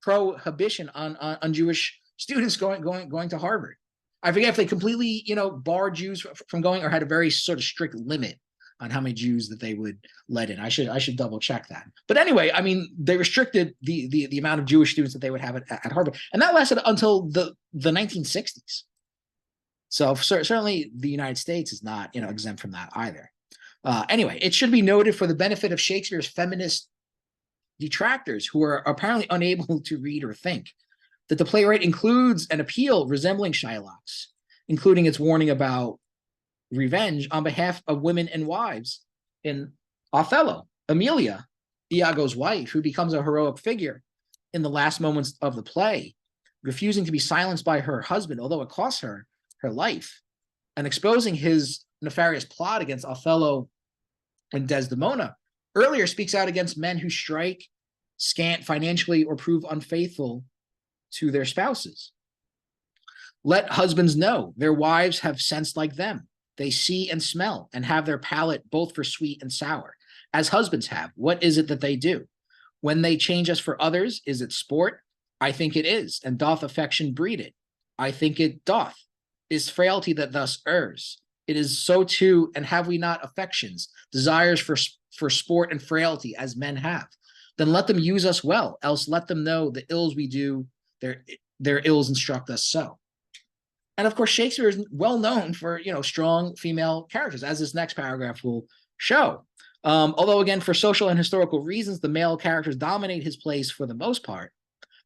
prohibition on Jewish students going to Harvard. I forget if they completely barred Jews from going, or had a very sort of strict limit on how many Jews that they would let in. I should double check that. But anyway, I mean, they restricted the amount of Jewish students that they would have at Harvard, and that lasted until the 1960s. So certainly the United States is not exempt from that either. Anyway, it should be noted, for the benefit of Shakespeare's feminist detractors who are apparently unable to read or think, that the playwright includes an appeal resembling Shylock's, including its warning about revenge on behalf of women and wives in Othello. Emilia, Iago's wife, who becomes a heroic figure in the last moments of the play, refusing to be silenced by her husband, although it costs her her life, and exposing his nefarious plot against Othello and Desdemona, earlier speaks out against men who strike, scant financially, or prove unfaithful to their spouses. Let husbands know their wives have sense like them. They see and smell, and have their palate both for sweet and sour, as husbands have. What is it that they do? When they change us for others, is it sport? I think it is. And doth affection breed it? I think it doth. Is frailty that thus errs? It is so too, and have we not affections, desires for sport and frailty, as men have? Then let them use us well, else let them know the ills we do, their ills instruct us so. And of course, Shakespeare is well known for strong female characters, as this next paragraph will show. Although again, for social and historical reasons, the male characters dominate his plays for the most part.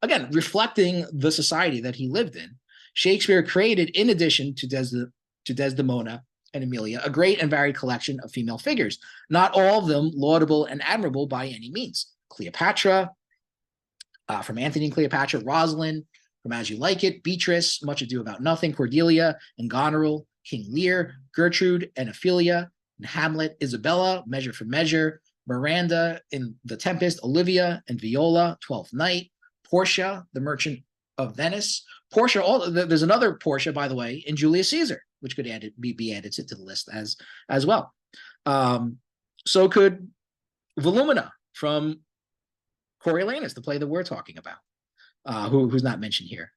Again, reflecting the society that he lived in, Shakespeare created, in addition to Desdemona and Emilia, a great and varied collection of female figures, not all of them laudable and admirable by any means. Cleopatra, from Antony and Cleopatra, Rosalind, from As You Like It, Beatrice, Much Ado About Nothing, Cordelia and Goneril, King Lear, Gertrude and Ophelia, and Hamlet, Isabella, Measure for Measure, Miranda in The Tempest, Olivia and Viola, Twelfth Night, Portia, The Merchant of Venice, Portia. There's another Portia, by the way, in Julius Caesar, which could be added to the list as well. So could Volumina from Coriolanus, the play that we're talking about, who's not mentioned here.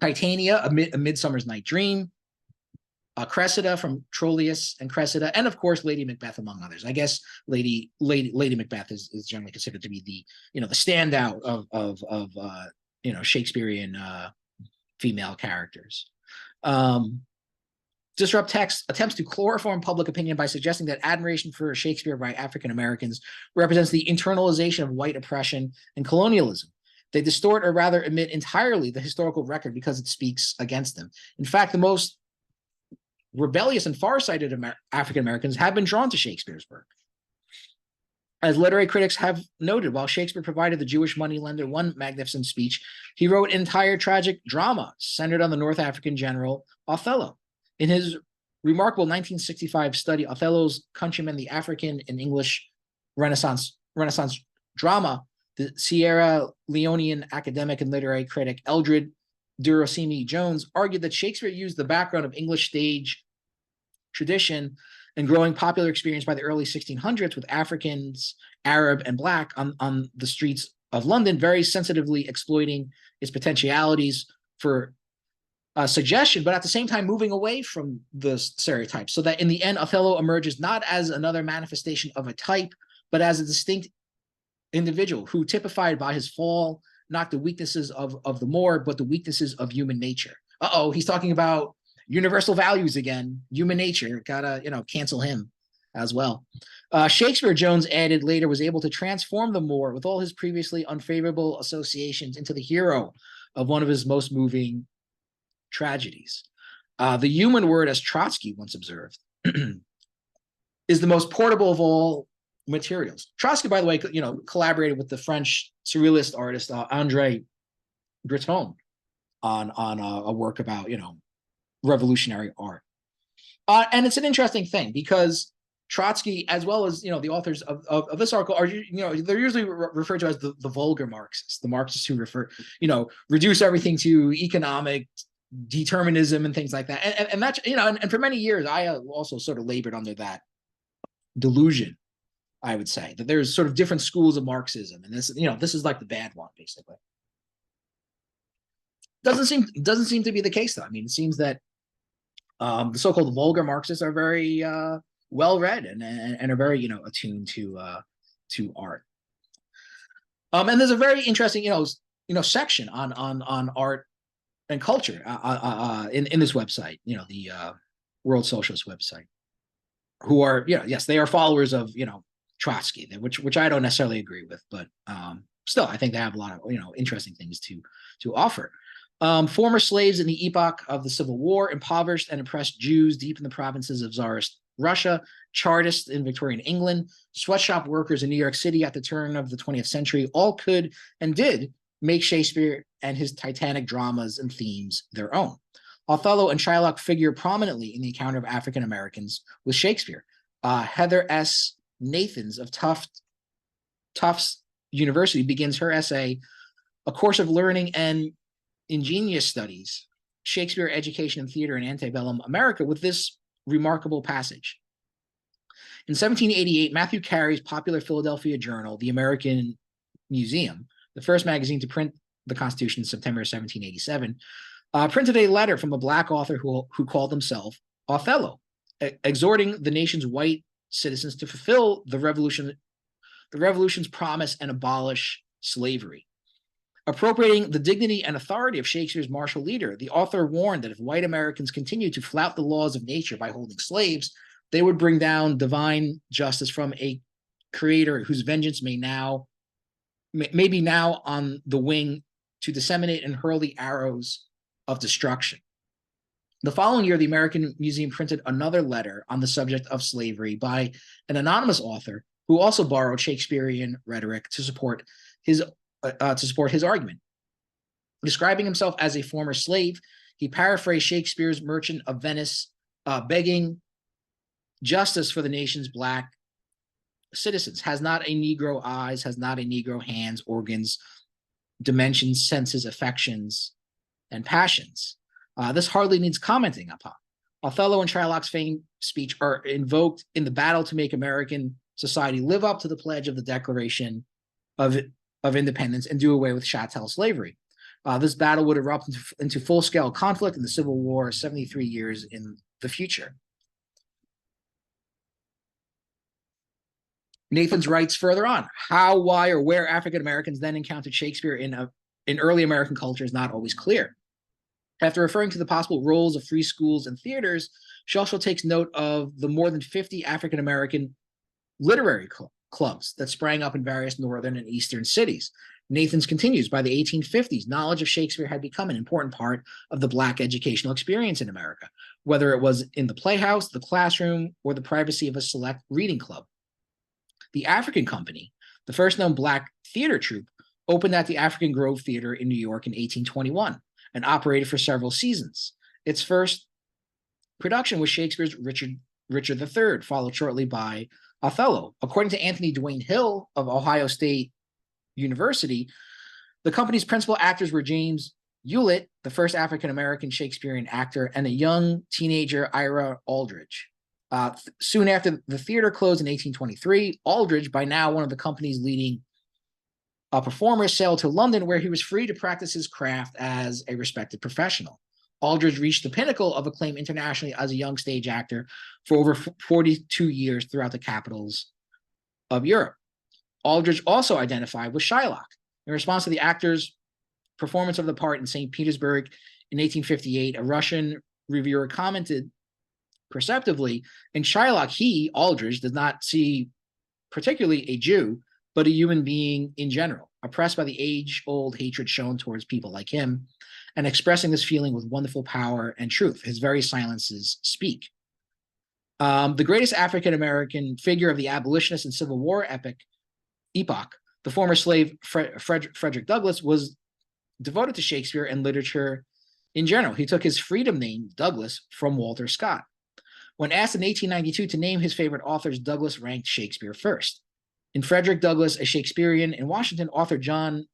Titania, A Midsummer's Night Dream, Cressida from Troilus and Cressida, and of course Lady Macbeth, among others. I guess Lady Macbeth is generally considered to be the the standout of Shakespearean female characters. Disrupt Text attempts to chloroform public opinion by suggesting that admiration for Shakespeare by African Americans represents the internalization of white oppression and colonialism. They distort, or rather omit entirely, the historical record because it speaks against them. In fact, the most rebellious and far-sighted African Americans have been drawn to Shakespeare's work. As literary critics have noted, while Shakespeare provided the Jewish moneylender one magnificent speech, he wrote an entire tragic drama centered on the North African general Othello. In his remarkable 1965 study, Othello's Countrymen, the African and English Renaissance drama, the Sierra Leonean academic and literary critic Eldred Durosimi Jones argued that Shakespeare used the background of English stage tradition and growing popular experience by the early 1600s with Africans, Arab, and Black on the streets of London, very sensitively exploiting its potentialities for suggestion, but at the same time moving away from the stereotypes, so that in the end, Othello emerges not as another manifestation of a type, but as a distinct individual who, typified by his fall, not the weaknesses of the Moor, but the weaknesses of human nature. He's talking about universal values again, human nature. Gotta, cancel him as well. Shakespeare, Jones added later, was able to transform the Moor with all his previously unfavorable associations into the hero of one of his most moving tragedies. The human word, as Trotsky once observed, is the most portable of all materials. Trotsky, by the way, collaborated with the French surrealist artist André Breton on a work about revolutionary art. And it's an interesting thing because Trotsky, as well as the authors of this article, are they're usually referred to as the vulgar Marxists, the Marxists who reduce everything to economic determinism and things like that. And that's and for many years I also sort of labored under that delusion. I would say that there's sort of different schools of Marxism, and this is like the bad one, basically. Doesn't seem to be the case, though. I mean, it seems that the so-called vulgar Marxists are very well read and are very attuned to art. And there's a very interesting section on art and culture in this website, the World Socialist website, who are yes, they are followers of Trotsky, which I don't necessarily agree with, but still I think they have a lot of interesting things to offer. Former slaves in the epoch of the Civil War, impoverished and oppressed Jews deep in the provinces of Tsarist Russia, Chartists in Victorian England, sweatshop workers in New York City at the turn of the 20th century, all could and did make Shakespeare and his titanic dramas and themes their own. Othello and Shylock figure prominently in the encounter of African Americans with Shakespeare. Heather S. Nathans of Tufts University begins her essay, A Course of Learning and Ingenious Studies, Shakespeare, Education, and Theater in Antebellum America, with this remarkable passage. In 1788, Matthew Carey's popular Philadelphia journal, The American Museum, the first magazine to print the Constitution in September 1787, printed a letter from a Black author who called himself Othello, exhorting the nation's white citizens to fulfill the revolution's promise and abolish slavery. Appropriating the dignity and authority of Shakespeare's martial leader, the author warned that if white Americans continued to flout the laws of nature by holding slaves, they would bring down divine justice from a creator whose vengeance may be now on the wing to disseminate and hurl the arrows of destruction. The following year, the American Museum printed another letter on the subject of slavery by an anonymous author who also borrowed Shakespearean rhetoric to support his argument. Describing himself as a former slave, he paraphrased Shakespeare's Merchant of Venice, begging justice for the nation's Black citizens. Has not a Negro eyes, has not a Negro hands, organs, dimensions, senses, affections, and passions. This hardly needs commenting upon. Othello and Shylock's famed speech are invoked in the battle to make American society live up to the pledge of the Declaration of Independence and do away with chattel slavery. This battle would erupt into full-scale conflict in the Civil War 73 years in the future. Nathans writes further on, how, why, or where African Americans then encountered Shakespeare in early American culture is not always clear. After referring to the possible roles of free schools and theaters, she also takes note of the more than 50 African American literary clubs that sprang up in various northern and eastern cities. Nathans continues, by the 1850s, knowledge of Shakespeare had become an important part of the Black educational experience in America, whether it was in the playhouse, the classroom, or the privacy of a select reading club. The African Company, the first known Black theater troupe, opened at the African Grove Theater in New York in 1821 and operated for several seasons. Its first production was Shakespeare's Richard III, followed shortly by Othello. According to Anthony Dwayne Hill of Ohio State University, the company's principal actors were James Hewlett, the first African-American Shakespearean actor, and a young teenager, Ira Aldridge. Soon after the theater closed in 1823, Aldridge, by now one of the company's leading performers, sailed to London, where he was free to practice his craft as a respected professional. Aldridge reached the pinnacle of acclaim internationally as a young stage actor for over 42 years throughout the capitals of Europe. Aldridge also identified with Shylock. In response to the actor's performance of the part in St. Petersburg in 1858, a Russian reviewer commented perceptively, in Shylock, he, Aldrich, does not see particularly a Jew, but a human being in general, oppressed by the age-old hatred shown towards people like him, and expressing this feeling with wonderful power and truth. His very silences speak. The greatest African-American figure of the abolitionist and Civil War epoch, the former slave Frederick Douglass, was devoted to Shakespeare and literature in general. He took his freedom name, Douglass, from Walter Scott. When asked in 1892 to name his favorite authors, Douglass ranked Shakespeare first. In Frederick Douglass, a Shakespearean in Washington, author John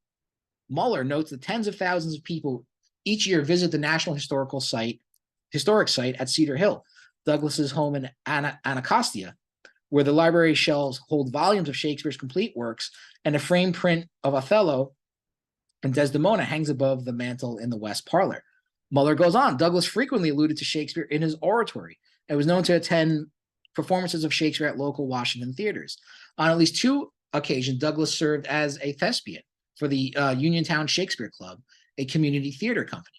Muller notes that tens of thousands of people each year visit the National Historic Site at Cedar Hill, Douglass's home in Anacostia, where the library shelves hold volumes of Shakespeare's complete works, and a framed print of Othello and Desdemona hangs above the mantel in the West Parlor. Muller goes on, Douglass frequently alluded to Shakespeare in his oratory and was known to attend performances of Shakespeare at local Washington theaters. On at least 2 occasions, Douglass served as a thespian for the Uniontown Shakespeare Club, a community theater company.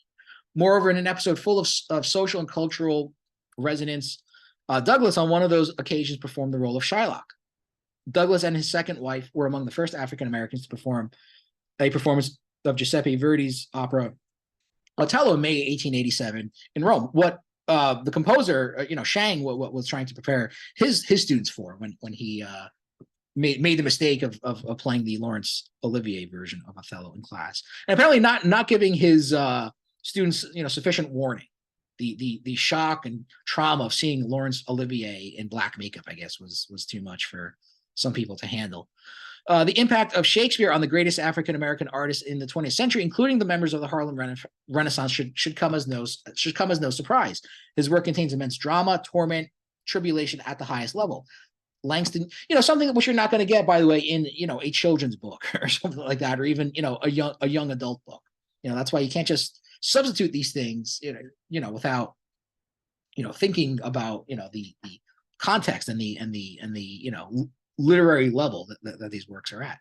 Moreover, in an episode full of social and cultural resonance, Douglass, on one of those occasions, performed the role of Shylock. Douglass and his second wife were among the first African Americans to perform a performance of Giuseppe Verdi's opera Othello in May 1887 in Rome. What the composer, Shang, what was trying to prepare his students for when he made the mistake of playing the Laurence Olivier version of Othello in class, and apparently not giving his students sufficient warning. The shock and trauma of seeing Laurence Olivier in black makeup, I guess, was too much for some people to handle. The impact of Shakespeare on the greatest African-American artists in the 20th century, including the members of the Harlem Renaissance, should come as no surprise. His work contains immense drama, torment, tribulation at the highest level. Langston, something which you're not going to get, by the way, in a children's book or something like that, or even a young adult book. That's why you can't just substitute these things, without thinking about the context and the literary level that these works are at.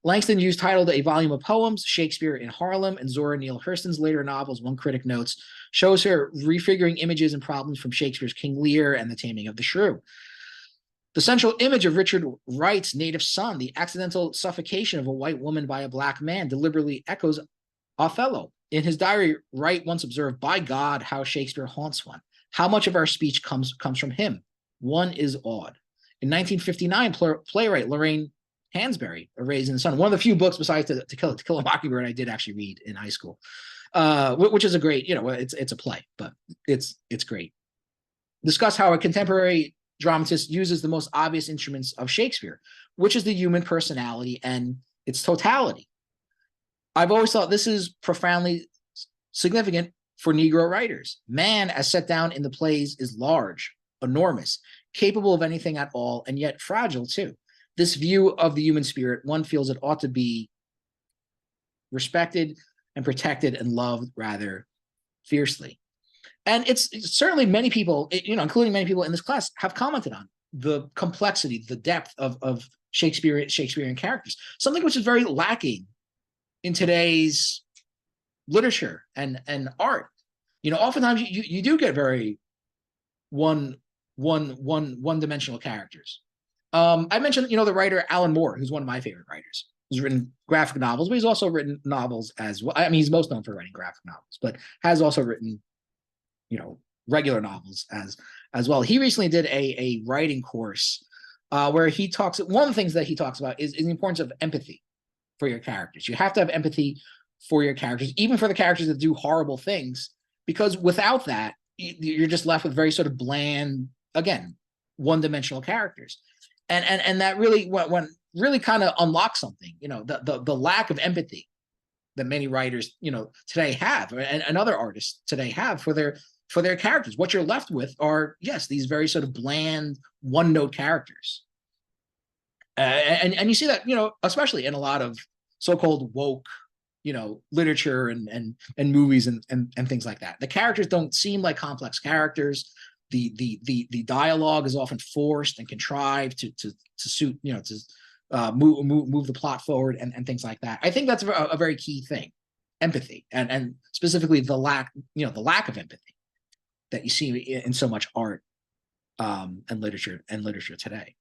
Langston Hughes titled a volume of poems, Shakespeare in Harlem, and Zora Neale Hurston's later novels, one critic notes, shows her refiguring images and problems from Shakespeare's King Lear and The Taming of the Shrew. The central image of Richard Wright's native son, the accidental suffocation of a white woman by a black man, deliberately echoes Othello. In his diary, Wright once observed, "By God, how Shakespeare haunts one. How much of our speech comes from him. One is awed." In 1959, playwright Lorraine Hansberry, A Raisin in the Sun, one of the few books besides To Kill a Mockingbird I did actually read in high school, which is a great, it's a play, but it's great. Discuss how a contemporary dramatist uses the most obvious instruments of Shakespeare, which is the human personality and its totality. I've always thought this is profoundly significant for Negro writers. Man, as set down in the plays, is large, enormous, capable of anything at all, and yet fragile too. This view of the human spirit, one feels it ought to be respected and protected and loved rather fiercely. And it's certainly many people, including many people in this class, have commented on the complexity, the depth of Shakespearean characters, something which is very lacking in today's literature and art. Oftentimes you do get very one-dimensional characters. I mentioned, the writer Alan Moore, who's one of my favorite writers. He's written graphic novels, but he's also written novels as well. I mean, he's most known for writing graphic novels, but has also written, regular novels as well. He recently did a writing course where he talks. One of the things that he talks about is the importance of empathy for your characters. You have to have empathy for your characters, even for the characters that do horrible things, because without that, you're just left with very sort of bland, again, one-dimensional characters. And that really really kind of unlocks something, the lack of empathy that many writers, today have, and other artists today have for their characters. What you're left with are, yes, these very sort of bland, one-note characters. And you see that, especially in a lot of so-called woke, literature and movies and things like that. The characters don't seem like complex characters. The dialogue is often forced and contrived to suit, to move the plot forward and things like that. I think that's a very key thing, empathy, and specifically the lack of empathy. that you see in so much art and literature today.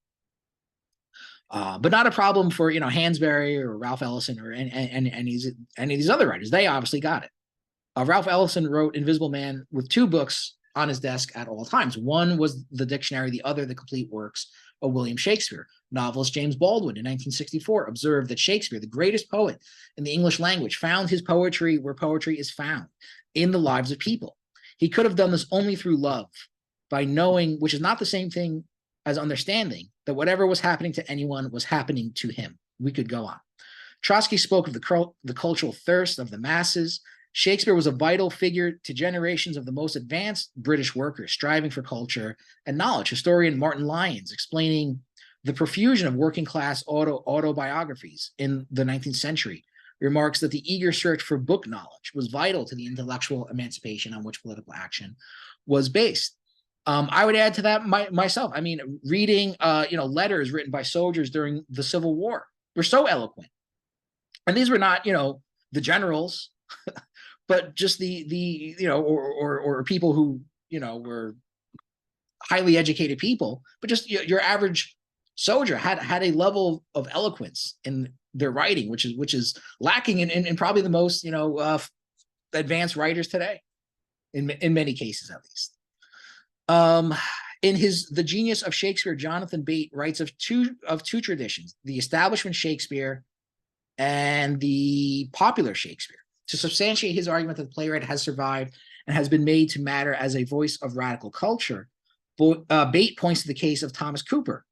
But not a problem for Hansberry or Ralph Ellison or any of these other writers. They obviously got it. Ralph Ellison wrote Invisible Man with 2 books on his desk at all times. One was the dictionary, the other the complete works of William Shakespeare. Novelist James Baldwin in 1964 observed that Shakespeare, the greatest poet in the English language, found his poetry where poetry is found, in the lives of people. He could have done this only through love, by knowing, which is not the same thing as understanding, that whatever was happening to anyone was happening to him. We could go on. Trotsky spoke of the cultural thirst of the masses. Shakespeare was a vital figure to generations of the most advanced British workers striving for culture and knowledge. Historian Martin Lyons, explaining the profusion of working class autobiographies in the 19th century, remarks that the eager search for book knowledge was vital to the intellectual emancipation on which political action was based. I would add to that myself. I mean, reading letters written by soldiers during the Civil War were so eloquent, and these were not the generals, but just the or people who were highly educated people, but just your average soldier had a level of eloquence in their writing, which is lacking in probably the most advanced writers today, in many cases at least. In The Genius of Shakespeare, Jonathan Bate writes of two traditions: the establishment Shakespeare and the popular Shakespeare. To substantiate his argument that the playwright has survived and has been made to matter as a voice of radical culture, Bate points to the case of Thomas Cooper,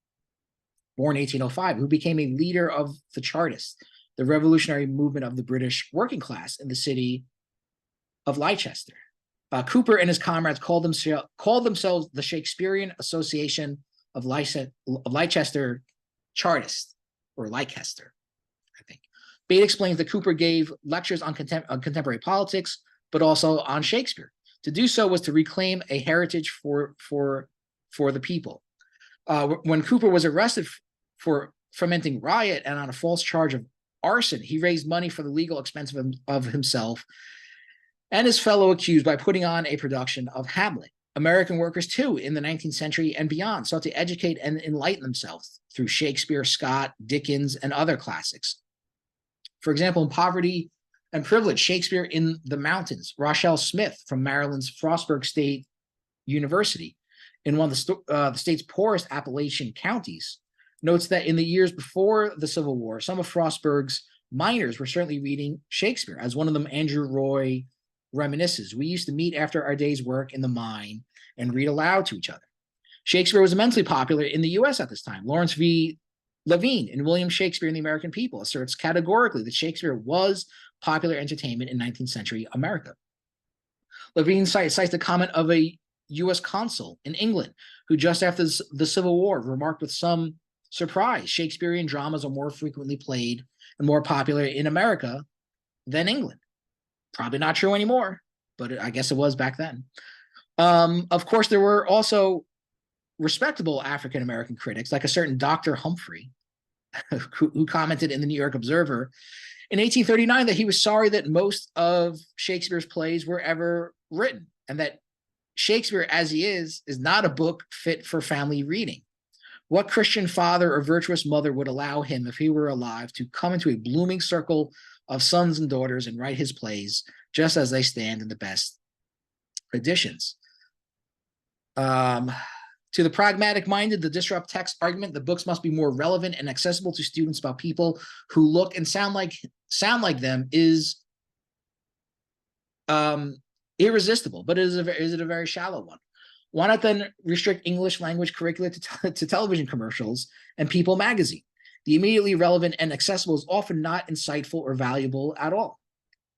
born 1805, who became a leader of the Chartists, the revolutionary movement of the British working class in the city of Leicester. Cooper and his comrades called themselves the Shakespearean Association of Leicester Chartists, or Leicester, I think. Bate explains that Cooper gave lectures on contemporary politics, but also on Shakespeare. To do so was to reclaim a heritage for the people. When Cooper was arrested for fomenting riot and on a false charge of arson, he raised money for the legal expense of himself and his fellow accused by putting on a production of Hamlet. American workers, too, in the 19th century and beyond, sought to educate and enlighten themselves through Shakespeare, Scott, Dickens, and other classics. For example, in Poverty and Privilege, Shakespeare in the Mountains, Rochelle Smith from Maryland's Frostburg State University, in one of the state's poorest Appalachian counties, notes that in the years before the Civil War, some of Frostburg's miners were certainly reading Shakespeare. As one of them, Andrew Roy, reminisces, we used to meet after our day's work in the mine and read aloud to each other. Shakespeare was immensely popular in the U.S. at this time. Lawrence V. Levine in William Shakespeare and the American People asserts categorically that Shakespeare was popular entertainment in 19th century America. Levine cites the comment of a U.S. consul in England who, just after the Civil War, remarked with some surprise, Shakespearean dramas are more frequently played and more popular in America than England. Probably not true anymore, but I guess it was back then. Of course, there were also respectable African-American critics, like a certain Dr. Humphrey, who commented in the New York Observer in 1839 that he was sorry that most of Shakespeare's plays were ever written, and that Shakespeare, as he is not a book fit for family reading. What Christian father or virtuous mother would allow him, if he were alive, to come into a blooming circle of sons and daughters and write his plays just as they stand in the best editions? To the pragmatic-minded, the disrupt text argument, the books must be more relevant and accessible to students about people who look and sound like them, is irresistible, but is it a very shallow one? Why not then restrict English language curricula to television commercials and People magazine? The immediately relevant and accessible is often not insightful or valuable at all.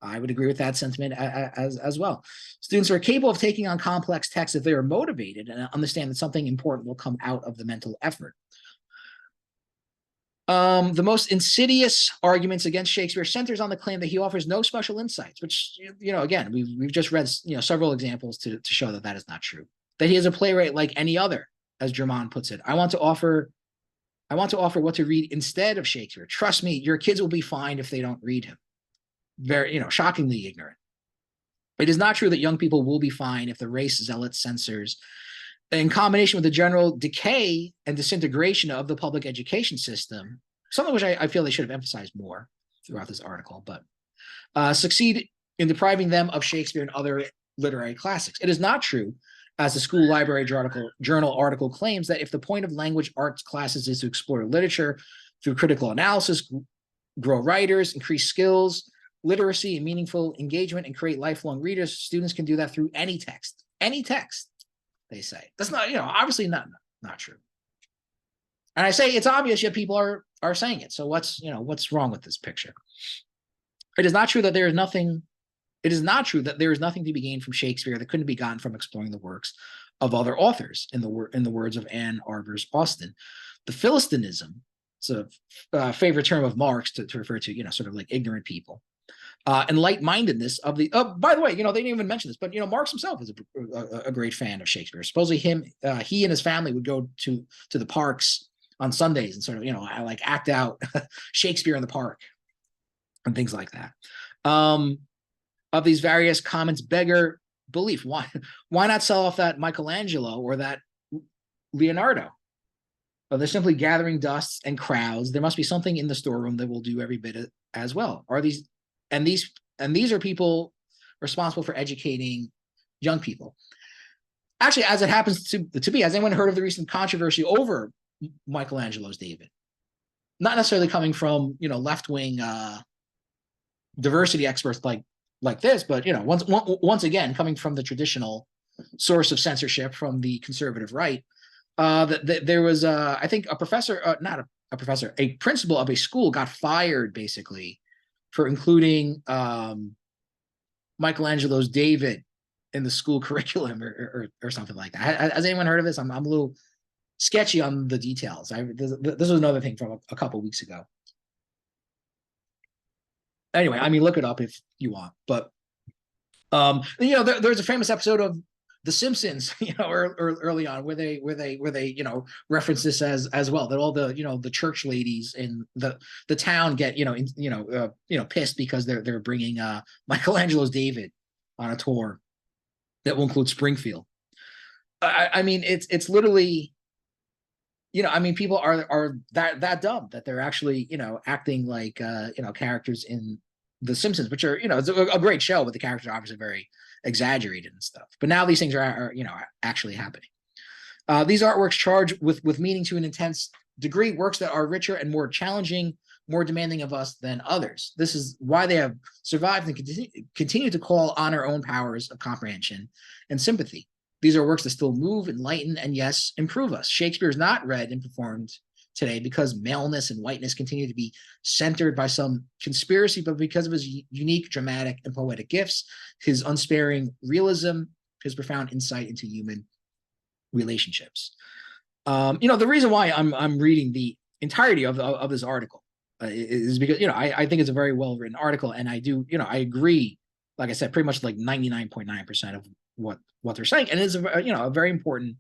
I would agree with that sentiment as well. Students are capable of taking on complex texts if they are motivated and understand that something important will come out of the mental effort. The most insidious arguments against Shakespeare centers on the claim that he offers no special insights, which, again, we've just read, several examples to show that is not true. That he is a playwright like any other, as Germain puts it. I want to offer what to read instead of Shakespeare. Trust me, your kids will be fine if they don't read him. Very, shockingly ignorant. It is not true that young people will be fine if the race zealot censors, in combination with the general decay and disintegration of the public education system, something which I feel they should have emphasized more throughout this article, but succeed in depriving them of Shakespeare and other literary classics. It is not true, as the school library journal article claims, that if the point of language arts classes is to explore literature through critical analysis, grow writers, increase skills, literacy, and meaningful engagement, and create lifelong readers, students can do that through any text, they say. That's not, obviously not true. And I say it's obvious, yet people are saying it. So what's wrong with this picture? It is not true that there is nothing to be gained from Shakespeare that couldn't be gotten from exploring the works of other authors. In the words of Anne Arbors Austin, the Philistinism, it's a favorite term of Marx to refer to, sort of like ignorant people, and light-mindedness of the. By the way, they didn't even mention this, but Marx himself is a great fan of Shakespeare. Supposedly, he and his family would go to the parks on Sundays and sort of like act out Shakespeare in the park and things like that. Of these various comments beggar belief. Why not sell off that Michelangelo or that Leonardo? Well, they're simply gathering dust and crowds. There must be something in the storeroom that will do every bit as well. These are people responsible for educating young people. Actually, as it happens to be, has anyone heard of the recent controversy over Michelangelo's David? Not necessarily coming from left-wing diversity experts like this, but once again coming from the traditional source of censorship from the conservative right. There was I think a professor, not a professor, a principal of a school got fired basically for including Michelangelo's David in the school curriculum or something like that. Has anyone heard of this? I'm a little sketchy on the details. This was another thing from a couple weeks ago. Anyway, look it up if you want. But there's a famous episode of The Simpsons, early on, where they reference this as well, that all the church ladies in the town get pissed because they're bringing Michelangelo's David on a tour that will include Springfield. It's literally. People are that dumb that they're actually, acting like, characters in The Simpsons, which are, it's a great show, but the characters are obviously very exaggerated and stuff. But now these things are actually happening. These artworks charge with meaning to an intense degree, works that are richer and more challenging, more demanding of us than others. This is why they have survived and continue to call on our own powers of comprehension and sympathy. These are works that still move, enlighten, and yes, improve us. Shakespeare is not read and performed today because maleness and whiteness continue to be centered by some conspiracy, but because of his unique dramatic and poetic gifts, his unsparing realism, his profound insight into human relationships. The reason why I'm reading the entirety of this article is because I think it's a very well written article, and I do I agree, like I said, pretty much like 99.9% of what they're saying, and it's a very important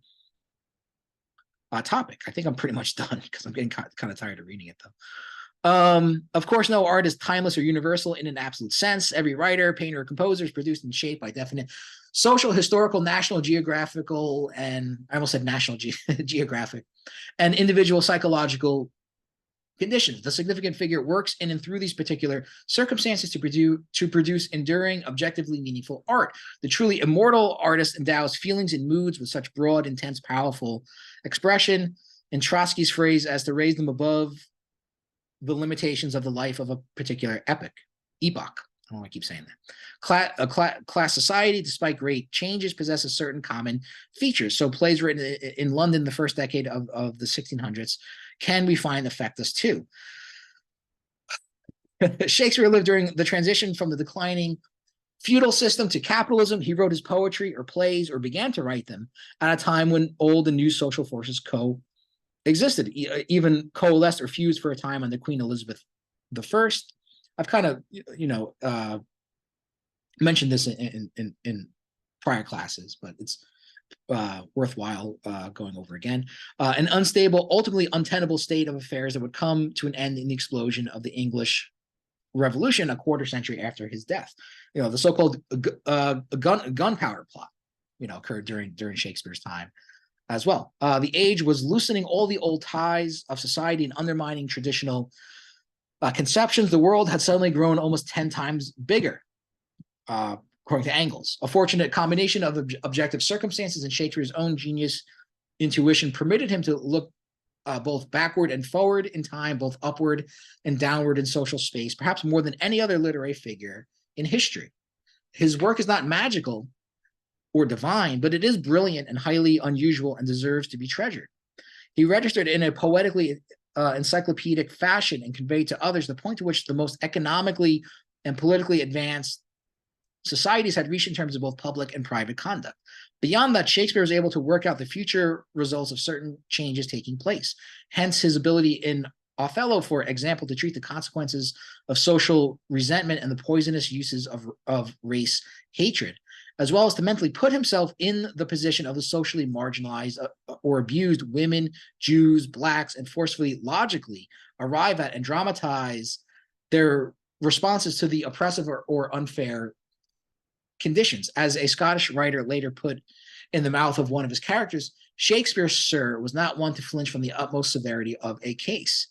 topic. I think I'm pretty much done because I'm getting kind of tired of reading it though. Of course, no art is timeless or universal in an absolute sense. Every writer, painter, or composer is produced and shaped by definite social, historical, national, geographical, and I almost said national geographic, and individual psychological conditions. The significant figure works in and through these particular circumstances to produce enduring, objectively meaningful art. The truly immortal artist endows feelings and moods with such broad, intense, powerful expression, in Trotsky's phrase, as to raise them above the limitations of the life of a particular epoch. I don't know why I keep saying that. Class society, despite great changes, possesses certain common features. So plays written in London the first decade of the 1600s can, we find, affect us too. Shakespeare lived during the transition from the declining feudal system to capitalism. He wrote his poetry or plays, or began to write them, at a time when old and new social forces coexisted, even coalesced or fused for a time under Queen Elizabeth I. I've kind of mentioned this in prior classes, but it's worthwhile going over again. An unstable, ultimately untenable state of affairs that would come to an end in the explosion of the English Revolution a quarter century after his death. The so-called gunpowder plot, occurred during Shakespeare's time as well. The age was loosening all the old ties of society and undermining traditional conceptions. The world had suddenly grown almost 10 times bigger, according to Engels. A fortunate combination of objective circumstances and Shakespeare's own genius intuition permitted him to look both backward and forward in time, both upward and downward in social space, perhaps more than any other literary figure in history. His work is not magical or divine, but it is brilliant and highly unusual and deserves to be treasured. He registered in a poetically encyclopedic fashion and conveyed to others the point to which the most economically and politically advanced societies had reached in terms of both public and private conduct. Beyond that, Shakespeare was able to work out the future results of certain changes taking place. Hence, his ability in Othello, for example, to treat the consequences of social resentment and the poisonous uses of race hatred, as well as to mentally put himself in the position of the socially marginalized or abused women, Jews, blacks, and forcefully, logically arrive at and dramatize their responses to the oppressive or unfair conditions. As a Scottish writer later put in the mouth of one of his characters, Shakespeare, sir, was not one to flinch from the utmost severity of a case.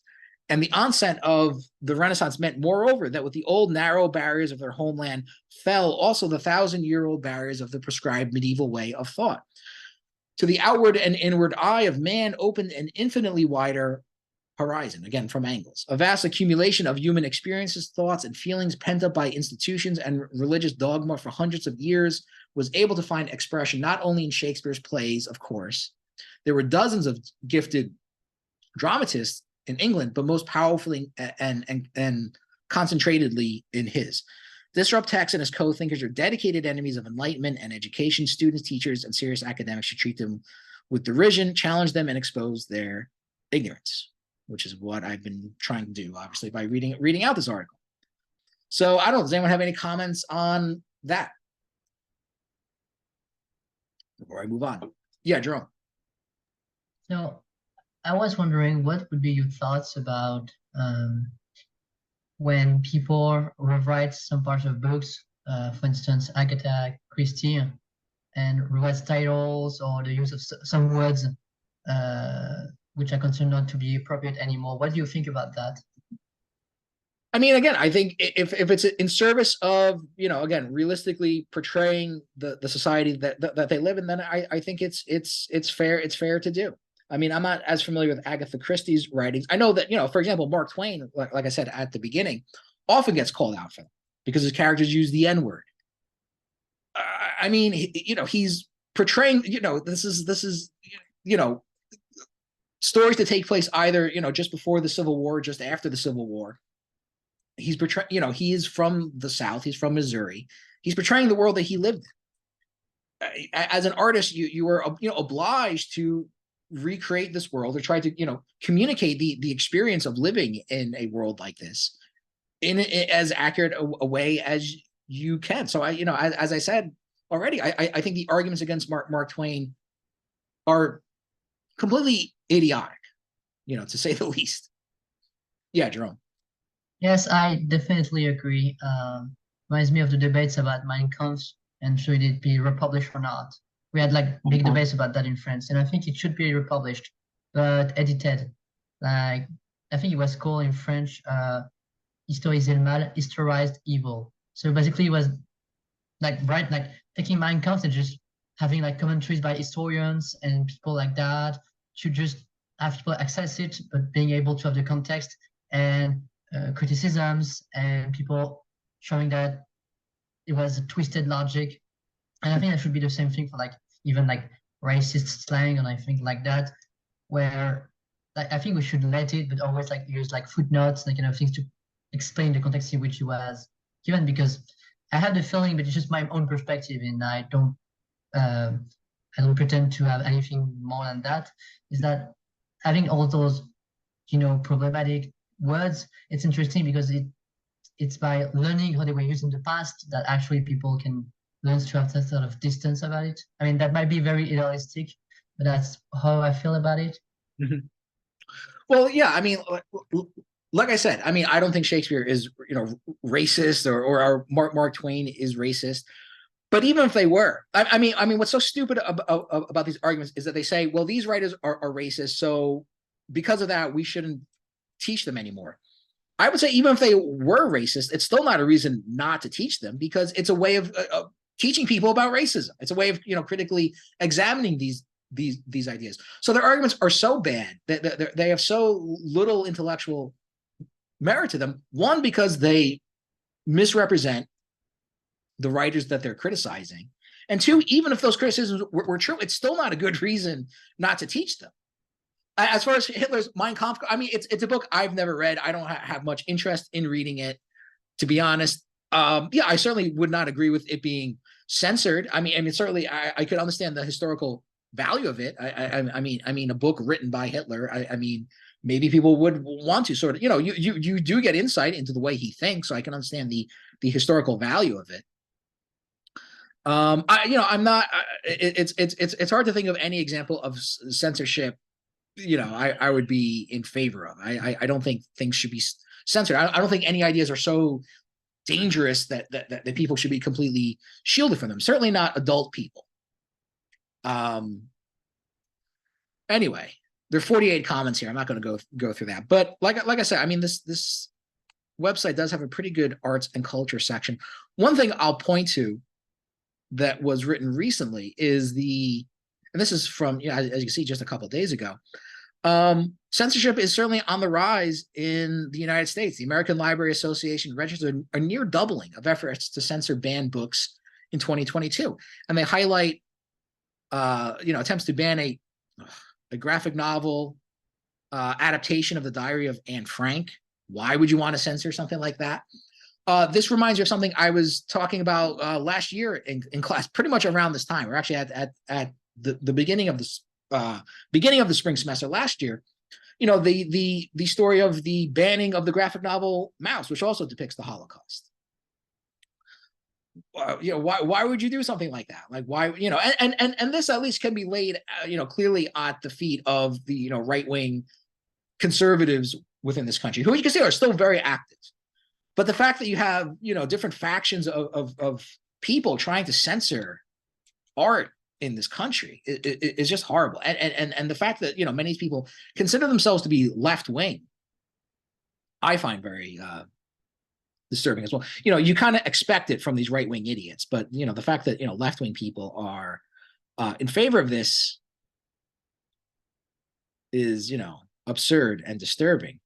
And the onset of the Renaissance meant, moreover, that with the old narrow barriers of their homeland fell also the 1,000-year-old barriers of the prescribed medieval way of thought. To the outward and inward eye of man opened an infinitely wider horizon, again from Engels. A vast accumulation of human experiences, thoughts, and feelings pent up by institutions and religious dogma for hundreds of years was able to find expression not only in Shakespeare's plays, of course. There were dozens of gifted dramatists in England, but most powerfully and concentratedly in his. Disrupt Text and his co-thinkers are dedicated enemies of enlightenment and education. Students, teachers, and serious academics should treat them with derision, challenge them, and expose their ignorance, which is what I've been trying to do, obviously, by reading out this article. So I don't know, does anyone have any comments on that before I move on? Yeah, Jerome. So I was wondering, what would be your thoughts about when people rewrite some parts of books, for instance, Agatha Christie, and rewrite titles or the use of some words which I consider not to be appropriate anymore. What do you think about that? I mean, again, I think if it's in service of, again, realistically portraying the society that they live in, then I think it's fair to do. I mean, I'm not as familiar with Agatha Christie's writings. I know that, for example, Mark Twain, like I said at the beginning, often gets called out for them because his characters use the N-word. I mean, he's portraying, this is stories that take place either, just before the Civil War, just after the Civil War. He's portraying, he is from the South. He's from Missouri. He's portraying the world that he lived in. As an artist, you were, obliged to recreate this world or try to, communicate the experience of living in a world like this in as accurate a way as you can. So as I said already, I think the arguments against Mark Twain are completely idiotic, to say the least. Yeah, Jerome. Yes, I definitely agree. Reminds me of the debates about Mein Kampf and should it be republished or not. We had big debates about that in France, and I think it should be republished, but edited. I think it was called in French, Historiser le mal, historized evil. So basically, it was taking Mein Kampf and just having commentaries by historians and people like that. Should just have people access it, but being able to have the context and criticisms and people showing that it was a twisted logic. And I think that should be the same thing for even racist slang and I think like that, where I think we should let it, but always use footnotes and things to explain the context in which it was given, because I have the feeling, but it's just my own perspective and I don't pretend to have anything more than that, is that having all those problematic words, it's interesting because it's by learning how they were used in the past that actually people can learn to have that sort of distance about it. I mean, that might be very idealistic, but that's how I feel about it. Mm-hmm. Well, yeah, I mean, like I said, I mean, I don't think Shakespeare is, racist, or Mark Twain is racist. But even if they were, I mean, what's so stupid about these arguments is that they say, well, these writers are racist, so because of that, we shouldn't teach them anymore. I would say even if they were racist, it's still not a reason not to teach them, because it's a way of teaching people about racism. It's a way of critically examining these ideas. So their arguments are so bad that they have so little intellectual merit to them. One, because they misrepresent the writers that they're criticizing, and two, even if those criticisms were true, it's still not a good reason not to teach them. As far as Hitler's Mein Kampf, I mean, it's a book I've never read. I don't have much interest in reading it, to be honest. Yeah, I certainly would not agree with it being censored. I mean, certainly I could understand the historical value of it. I mean, a book written by Hitler. I mean, maybe people would want to sort of, you do get insight into the way he thinks, so I can understand the historical value of it. I'm not. It's hard to think of any example of censorship. I would be in favor of. I don't think things should be censored. I don't think any ideas are so dangerous that people should be completely shielded from them. Certainly not adult people. Anyway, there are 48 comments here. I'm not going to go through that, but like I said, I mean, this website does have a pretty good arts and culture section. One thing I'll point to that was written recently is and this is from, as you can see, just a couple of days ago. Censorship is certainly on the rise in the United States. The American Library Association registered a near doubling of efforts to censor banned books in 2022, and they highlight, attempts to ban a graphic novel adaptation of the Diary of Anne Frank. Why would you want to censor something like that? This reminds me of something I was talking about last year in class, pretty much around this time. We're actually at the beginning of the spring semester last year. The story of the banning of the graphic novel Maus, which also depicts the Holocaust. Why would you do something like that? Like, why, and this at least can be laid, clearly at the feet of the right-wing conservatives within this country, who you can see are still very active. But the fact that you have, different factions of people trying to censor art in this country is just horrible. And the fact that, many people consider themselves to be left-wing, I find very disturbing as well. You kind of expect it from these right-wing idiots, but, the fact that, left-wing people are in favor of this is, absurd and disturbing.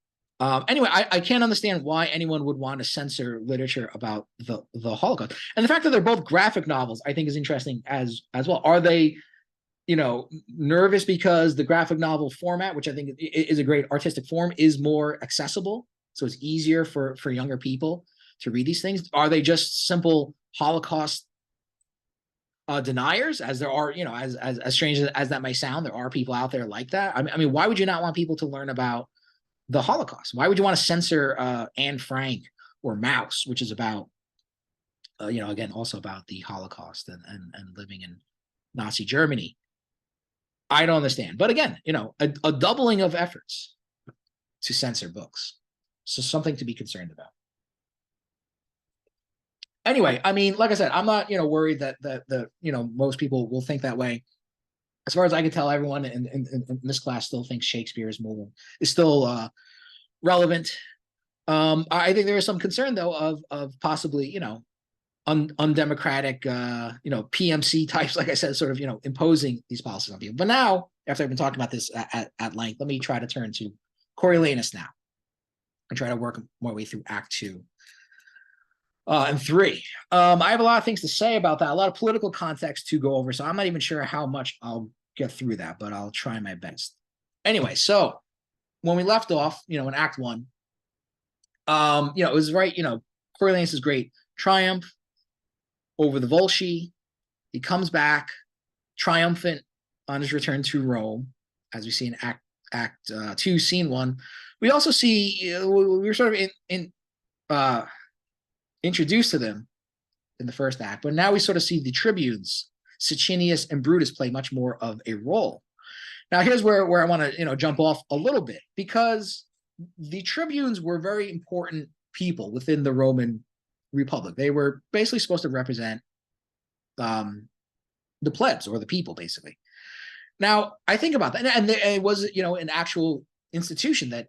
Anyway, I can't understand why anyone would want to censor literature about the Holocaust. And the fact that they're both graphic novels, I think, is interesting as well. Are they, nervous because the graphic novel format, which I think is a great artistic form, is more accessible, so it's easier for younger people to read these things? Are they just simple Holocaust deniers, as there are, as strange as that may sound, there are people out there like that? I mean, why would you not want people to learn about the Holocaust? Why would you want to censor Anne Frank or Maus, which is about, again, also about the Holocaust and living in Nazi Germany? I don't understand. But again, a doubling of efforts to censor books. So something to be concerned about. Anyway, I mean, like I said, I'm not, worried that most people will think that way. As far as I can tell, everyone in this class still thinks Shakespeare is still relevant. I think there is some concern, though, of possibly, undemocratic, PMC types, like I said, sort of, imposing these policies on people. But now, after I've been talking about this at length, let me try to turn to Coriolanus now and try to work my way through Act 2 and 3. I have a lot of things to say about that, a lot of political context to go over, so I'm not even sure how much I'll get through that, but I'll try my best. Anyway, so when we left off, in Act 1, it was right, Coriolanus' great triumph over the Volsci. He comes back triumphant on his return to Rome, as we see in Act 2, Scene 1. We also see, we were sort of introduced to them in the first act, but now we sort of see the tribunes, Sicinius and Brutus, play much more of a role. Now, here's where I want to, jump off a little bit, because the tribunes were very important people within the Roman Republic. They were basically supposed to represent the plebs or the people, basically. Now, I think about that, and it was, an actual institution that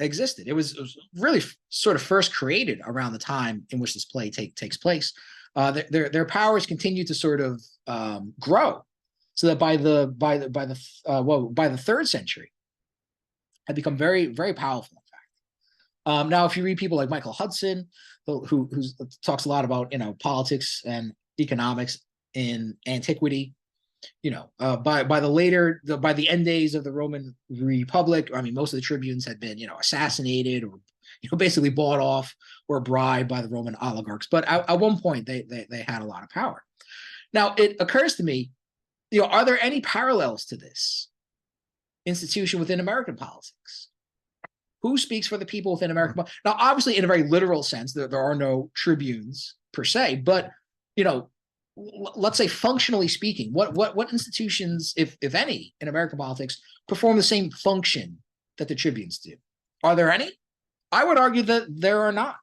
existed. It was really sort of first created around the time in which this play takes place. Their powers continue to sort of grow, so that by the third century, had become very, very powerful. In fact, now if you read people like Michael Hudson, who talks a lot about politics and economics in antiquity, by the end days of the Roman Republic, I mean, most of the tribunes had been, assassinated or, basically bought off or bribed by the Roman oligarchs. But at one point, they had a lot of power. Now, it occurs to me, are there any parallels to this institution within American politics? Who speaks for the people within American? Now, obviously, in a very literal sense, there are no tribunes per se, but let's say functionally speaking, what institutions, if any, in American politics perform the same function that the tribunes do? Are there any? I would argue that there are not.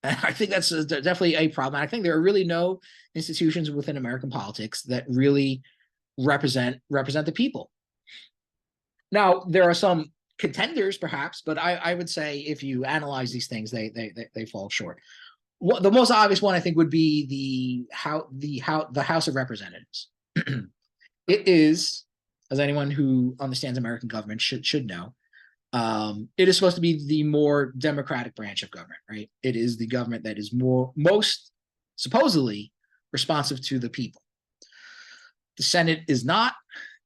And I think that's definitely a problem. I think there are really no institutions within American politics that really represent the people. Now, there are some contenders, perhaps, but I would say if you analyze these things, they fall short. The most obvious one, I think, would be the House of Representatives. It is, as anyone who understands American government should know, it is supposed to be the more democratic branch of government, right? It is the government that is most supposedly responsive to the people. The Senate is not.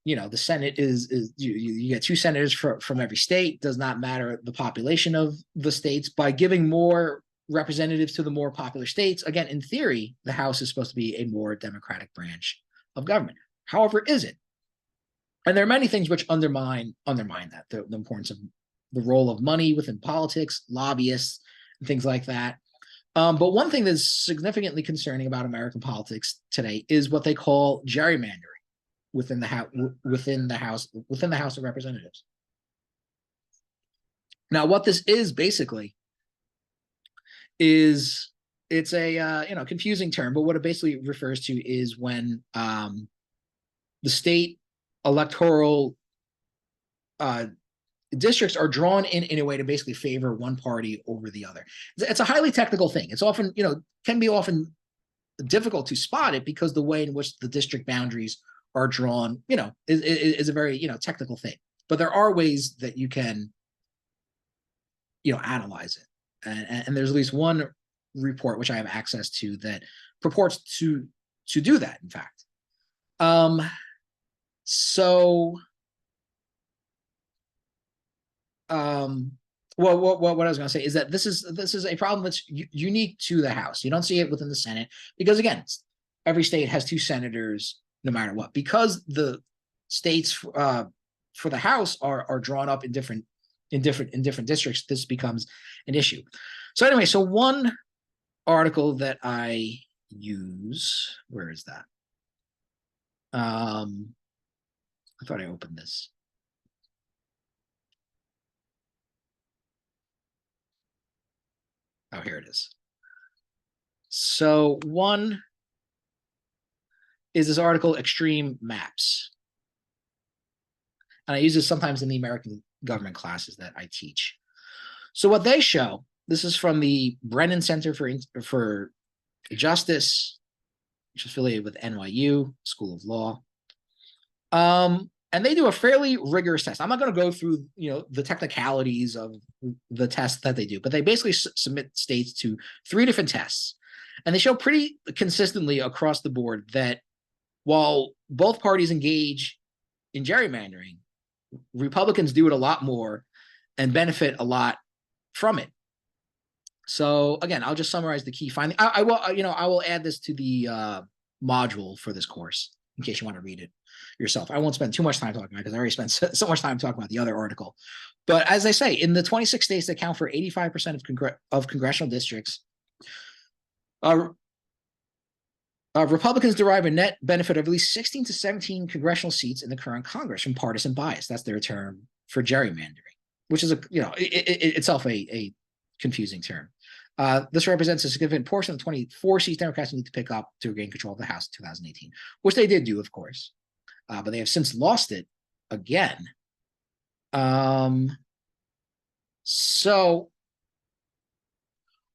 The Senate is you get two senators from every state. Does not matter the population of the states. By giving more representatives to the more popular states, again, in theory, the House is supposed to be a more democratic branch of government. However, is it? And there are many things which undermine that, the importance of the role of money within politics, lobbyists, and things like that. But one thing that's significantly concerning about American politics today is what they call gerrymandering within the House of Representatives. Now, what this is basically is, it's a confusing term, but what it basically refers to is when the state electoral districts are drawn in a way to basically favor one party over the other. It's a highly technical thing. It's often, can be often difficult to spot it because the way in which the district boundaries are drawn, is a very, technical thing. But there are ways that you can, analyze it. And there's at least one report which I have access to that purports to do that, in fact. Well, what I was going to say is that this is a problem that's unique to the House. You don't see it within the Senate because, again, every state has two senators no matter what. Because the states for the House are drawn up in different districts, this becomes an issue. So anyway, so one article that I use, where is that? I thought I opened this. Oh, here it is. So one is this article, Extreme Maps. And I use this sometimes in the American government classes that I teach. So what they show, this is from the Brennan Center for Justice, which is affiliated with NYU School of Law. And they do a fairly rigorous test. I'm not going to go through, the technicalities of the test that they do, but they basically submit states to 3 different tests. And they show pretty consistently across the board that while both parties engage in gerrymandering, Republicans do it a lot more and benefit a lot from it. So again, I'll just summarize the key finding. I will add this to the module for this course in case you want to read it yourself. I won't spend too much time talking about it because I already spent so much time talking about the other article. But as I say, in the 26 states that account for 85% of congressional districts, Republicans derive a net benefit of at least 16 to 17 congressional seats in the current Congress from partisan bias. That's their term for gerrymandering. which is itself a confusing term. This represents a significant portion of the 24 seats Democrats need to pick up to regain control of the House in 2018, which they did do, of course, but they have since lost it again. So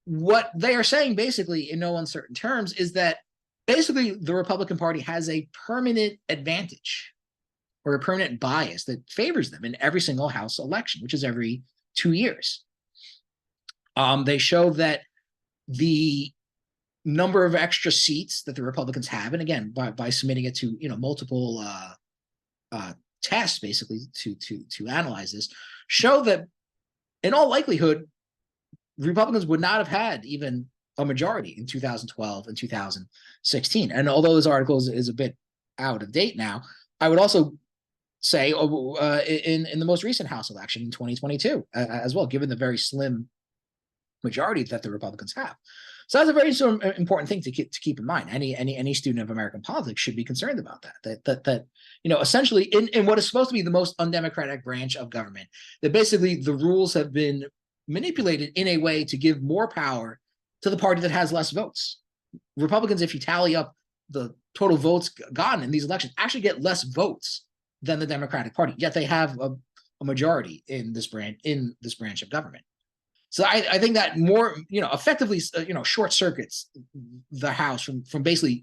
what they are saying, basically, in no uncertain terms, is that basically the Republican Party has a permanent advantage or a permanent bias that favors them in every single House election, which is every 2 years. They show that the number of extra seats that the Republicans have, and again, by submitting it to multiple tests, basically to analyze this, show that in all likelihood, Republicans would not have had even a majority in 2012 and 2016. And although this article is a bit out of date now, I would also say in the most recent House election in 2022 as well, given the very slim majority that the Republicans have. So that's a very important thing to keep in mind. Any student of American politics should be concerned about that essentially in what is supposed to be the most undemocratic branch of government, that basically the rules have been manipulated in a way to give more power to the party that has less votes. Republicans, if you tally up the total votes gotten in these elections, actually get less votes than the Democratic Party, yet they have a majority in this branch of government. So I think that more effectively short circuits the House from basically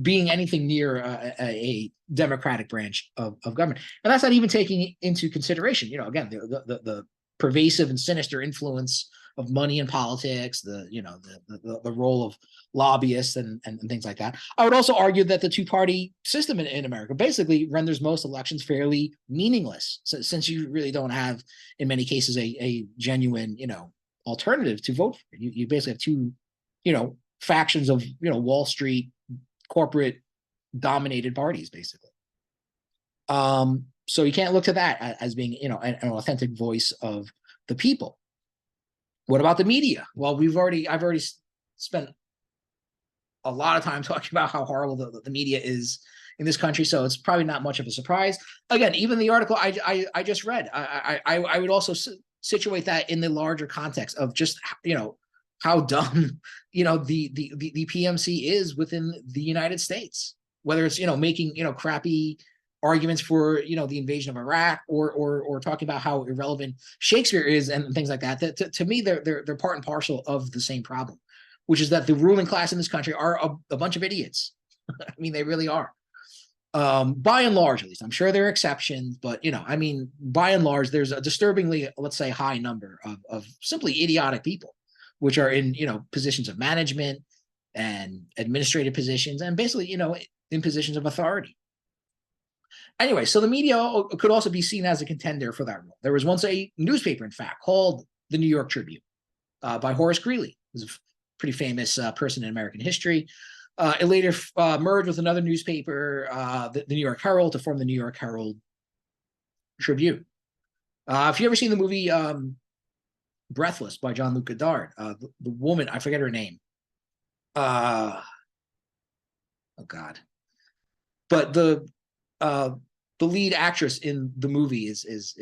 being anything near a Democratic branch of government, and that's not even taking into consideration again the pervasive and sinister influence of money in politics, the role of lobbyists and things like that. I would also argue that the two-party system in America basically renders most elections fairly meaningless, since you really don't have, in many cases, a genuine alternative to vote for. You basically have two factions of Wall Street corporate dominated parties, basically. So you can't look to that as being an authentic voice of the people. What about the media? Well, I've already spent a lot of time talking about how horrible the media is in this country, so it's probably not much of a surprise. Again, even the article I just read, I would also situate that in the larger context of just how dumb the PMC is within the United States. Whether it's making crappy arguments for the invasion of Iraq, or talking about how irrelevant Shakespeare is and things like that. To me, they're part and parcel of the same problem, which is that the ruling class in this country are a bunch of idiots. I mean, they really are. By and large, at least. I'm sure there are exceptions, but by and large, there's a disturbingly, let's say, high number of simply idiotic people, which are in positions of management and administrative positions, and basically in positions of authority. Anyway, so the media could also be seen as a contender for that role. There was once a newspaper, in fact, called the New York Tribune by Horace Greeley, who's a pretty famous person in American history. It later merged with another newspaper, the New York Herald, to form the New York Herald Tribune. If you ever seen the movie Breathless by Jean-Luc Godard, the woman, I forget her name. Oh God. But the lead actress in the movie is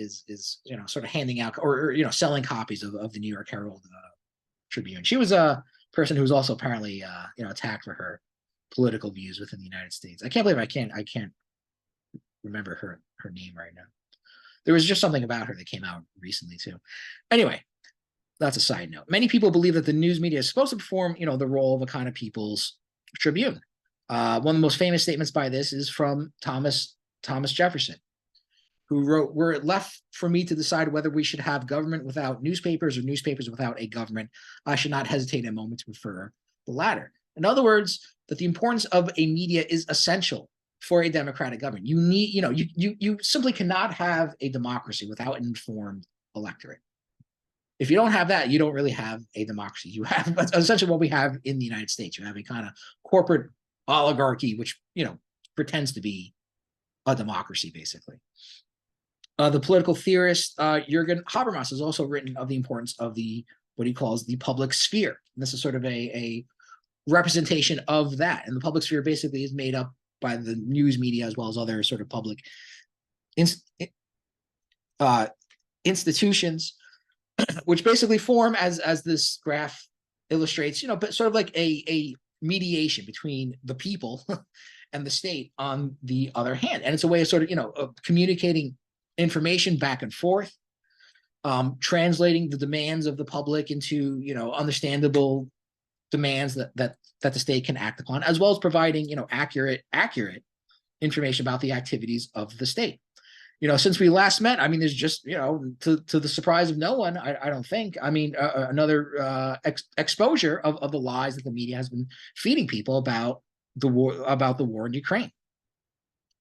sort of handing out or selling copies of the New York Herald Tribune. She was a person who was also apparently attacked for her political views within the United States. I can't believe I can't remember her name right now. There was just something about her that came out recently too. Anyway, that's a side note. Many people believe that the news media is supposed to perform the role of a kind of people's tribune. One of the most famous statements by this is from Thomas Jefferson, who wrote, "Were it left for me to decide whether we should have government without newspapers or newspapers without a government, I should not hesitate a moment to prefer the latter." In other words, that the importance of a media is essential for a democratic government. You need, you simply cannot have a democracy without an informed electorate. If you don't have that, you don't really have a democracy. You have essentially what we have in the United States. You have a kind of corporate oligarchy, which pretends to be a democracy, basically. The political theorist Jürgen Habermas has also written of the importance of what he calls the public sphere. And this is sort of a representation of that. And the public sphere basically is made up by the news media as well as other sort of public institutions, which basically form, as this graph illustrates, but sort of like a mediation between the people and the state on the other hand. And it's a way of sort of communicating information back and forth, translating the demands of the public into understandable demands that the state can act upon, as well as providing accurate information about the activities of the state. Since we last met, I mean, there's just, to the surprise of no one, I don't think, I mean, another exposure of the lies that the media has been feeding people about the war in Ukraine.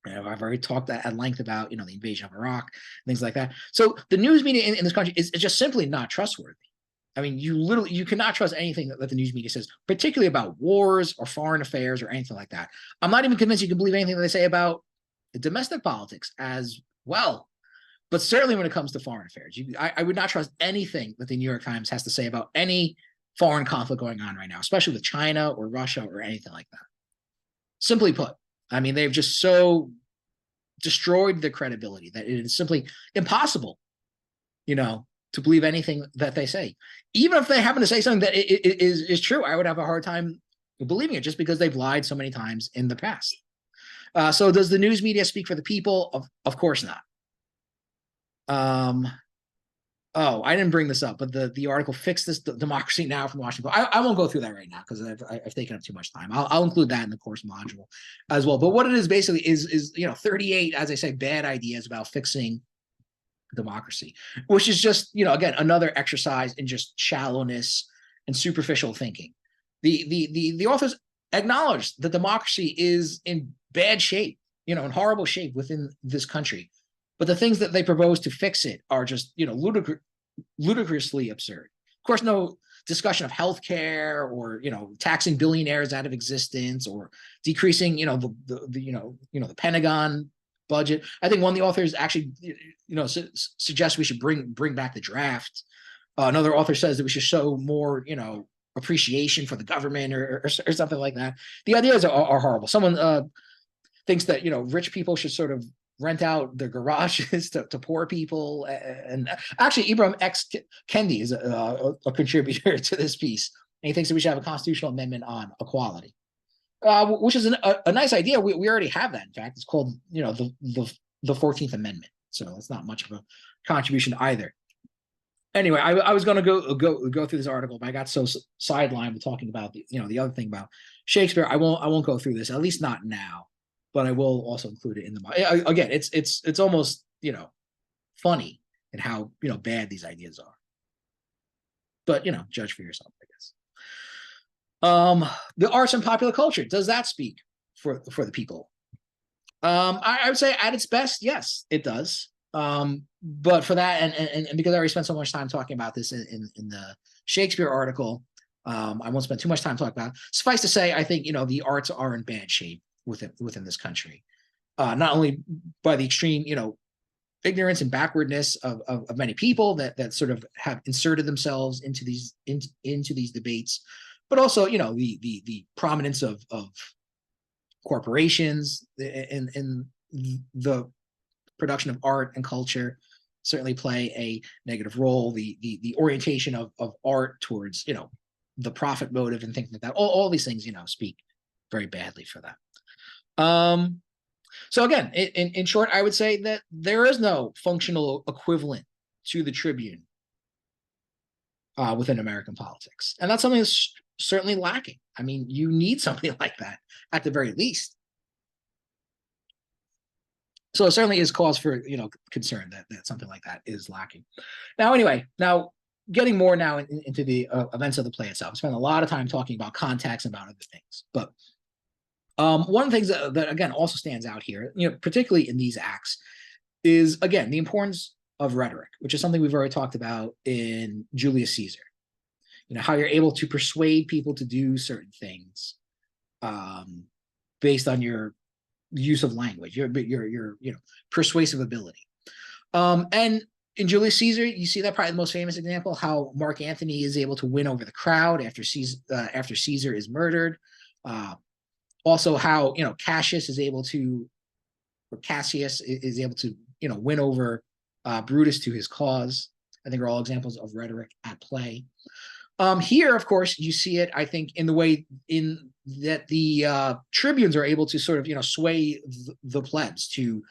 I've already talked at length about, the invasion of Iraq, things like that. So the news media in this country is just simply not trustworthy. I mean, you cannot trust anything that the news media says, particularly about wars or foreign affairs or anything like that. I'm not even convinced you can believe anything that they say about domestic politics as well. But certainly when it comes to foreign affairs, I would not trust anything that the New York Times has to say about any foreign conflict going on right now, especially with China or Russia or anything like that. Simply put, I mean, they've just so destroyed their credibility that it is simply impossible, to believe anything that they say. Even if they happen to say something that is true, I would have a hard time believing it, just because they've lied so many times in the past. So does the news media speak for the people? Of course not. Oh, I didn't bring this up, but the article "Fix This Democracy Now" from Washington Post. I won't go through that right now because I've taken up too much time. I'll include that in the course module as well. But what it is basically is 38, as I say, bad ideas about fixing democracy, which is just, again, another exercise in just shallowness and superficial thinking. The authors acknowledge that democracy is in bad shape, in horrible shape within this country. But the things that they propose to fix it are just, ludicrously absurd. Of course, no discussion of healthcare or, taxing billionaires out of existence or decreasing, the Pentagon budget. I think one of the authors actually, suggests we should bring back the draft. Another author says that we should show more, appreciation for the government or something like that. The ideas are horrible. Someone thinks that rich people should sort of rent out their garages to poor people. And actually, Ibram X. Kendi is a contributor to this piece, and he thinks that we should have a constitutional amendment on equality. Which is a nice idea. We already have that. In fact, it's called the 14th Amendment. So it's not much of a contribution either. Anyway, I was going to go through this article, but I got so sidelined with talking about the other thing about Shakespeare. I won't go through this, at least not now. But I will also include it in the again. It's almost funny in how bad these ideas are. But judge for yourself, I guess. The arts and popular culture, does that speak for the people? I would say at its best, yes, it does. But for that, and because I already spent so much time talking about this in the Shakespeare article, I won't spend too much time talking about it. Suffice to say, I think the arts are in bad shape within this country, not only by the extreme ignorance and backwardness of many people that sort of have inserted themselves into these debates, but also the prominence of corporations in the production of art and culture certainly play a negative role. The orientation of art towards the profit motive and things like that. All these things speak very badly for that. So again, in short, I would say that there is no functional equivalent to the Tribune within American politics, and that's something that's certainly lacking. I mean, you need something like that at the very least. So it certainly is cause for concern that something like that is lacking. Now, anyway, getting more now into the events of the play itself. I spent a lot of time talking about context and about other things, but one of the things that again also stands out here, particularly in these acts, is again the importance of rhetoric, which is something we've already talked about in Julius Caesar. How you're able to persuade people to do certain things based on your use of language, your persuasive ability. And in Julius Caesar, you see that probably the most famous example, how Mark Antony is able to win over the crowd after Caesar is murdered. Also, how Cassius is able to win over Brutus to his cause, I think are all examples of rhetoric at play. Here, of course, you see it, I think, in the way in that the tribunes are able to sort of, sway the plebs to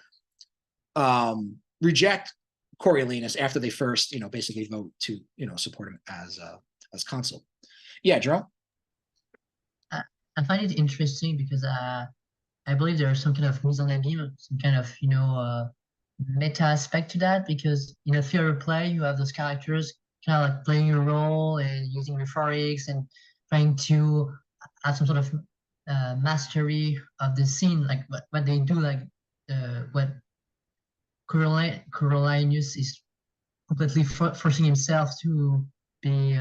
reject Coriolanus after they first, basically vote to, support him as consul. Yeah, Jerome? I find it interesting because I believe there's some kind of mise en abîme, some kind of meta aspect to that, because in a theater play you have those characters kind of like playing a role and using rhetorics and trying to have some sort of mastery of the scene, like what they do, like what Coriolanus is completely forcing himself to be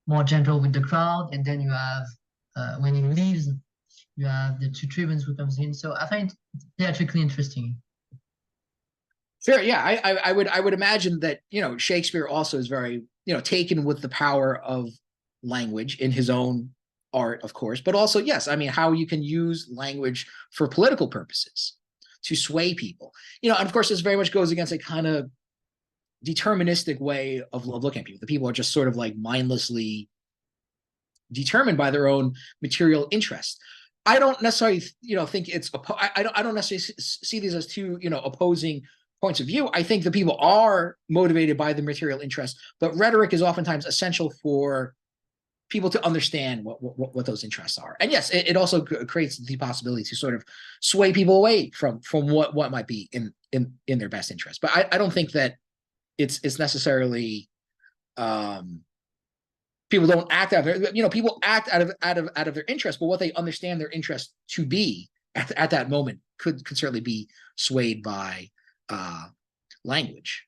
more gentle with the crowd, and then you have when he leaves, you have the two tribunes who comes in. So I find it theatrically interesting. Sure. Yeah, I would imagine that Shakespeare also is very taken with the power of language in his own art, of course, but also yes, I mean how you can use language for political purposes to sway people. And of course this very much goes against a kind of deterministic way of looking at people. The people are just sort of like mindlessly determined by their own material interests. I don't necessarily, think it's. I don't necessarily see these as two, opposing points of view. I think the people are motivated by the material interest, but rhetoric is oftentimes essential for people to understand what those interests are. And yes, it also creates the possibility to sort of sway people away from what might be in their best interest. But I don't think that it's necessarily people don't act out of their, people act out of their interest, but what they understand their interest to be at that moment could certainly be swayed by language.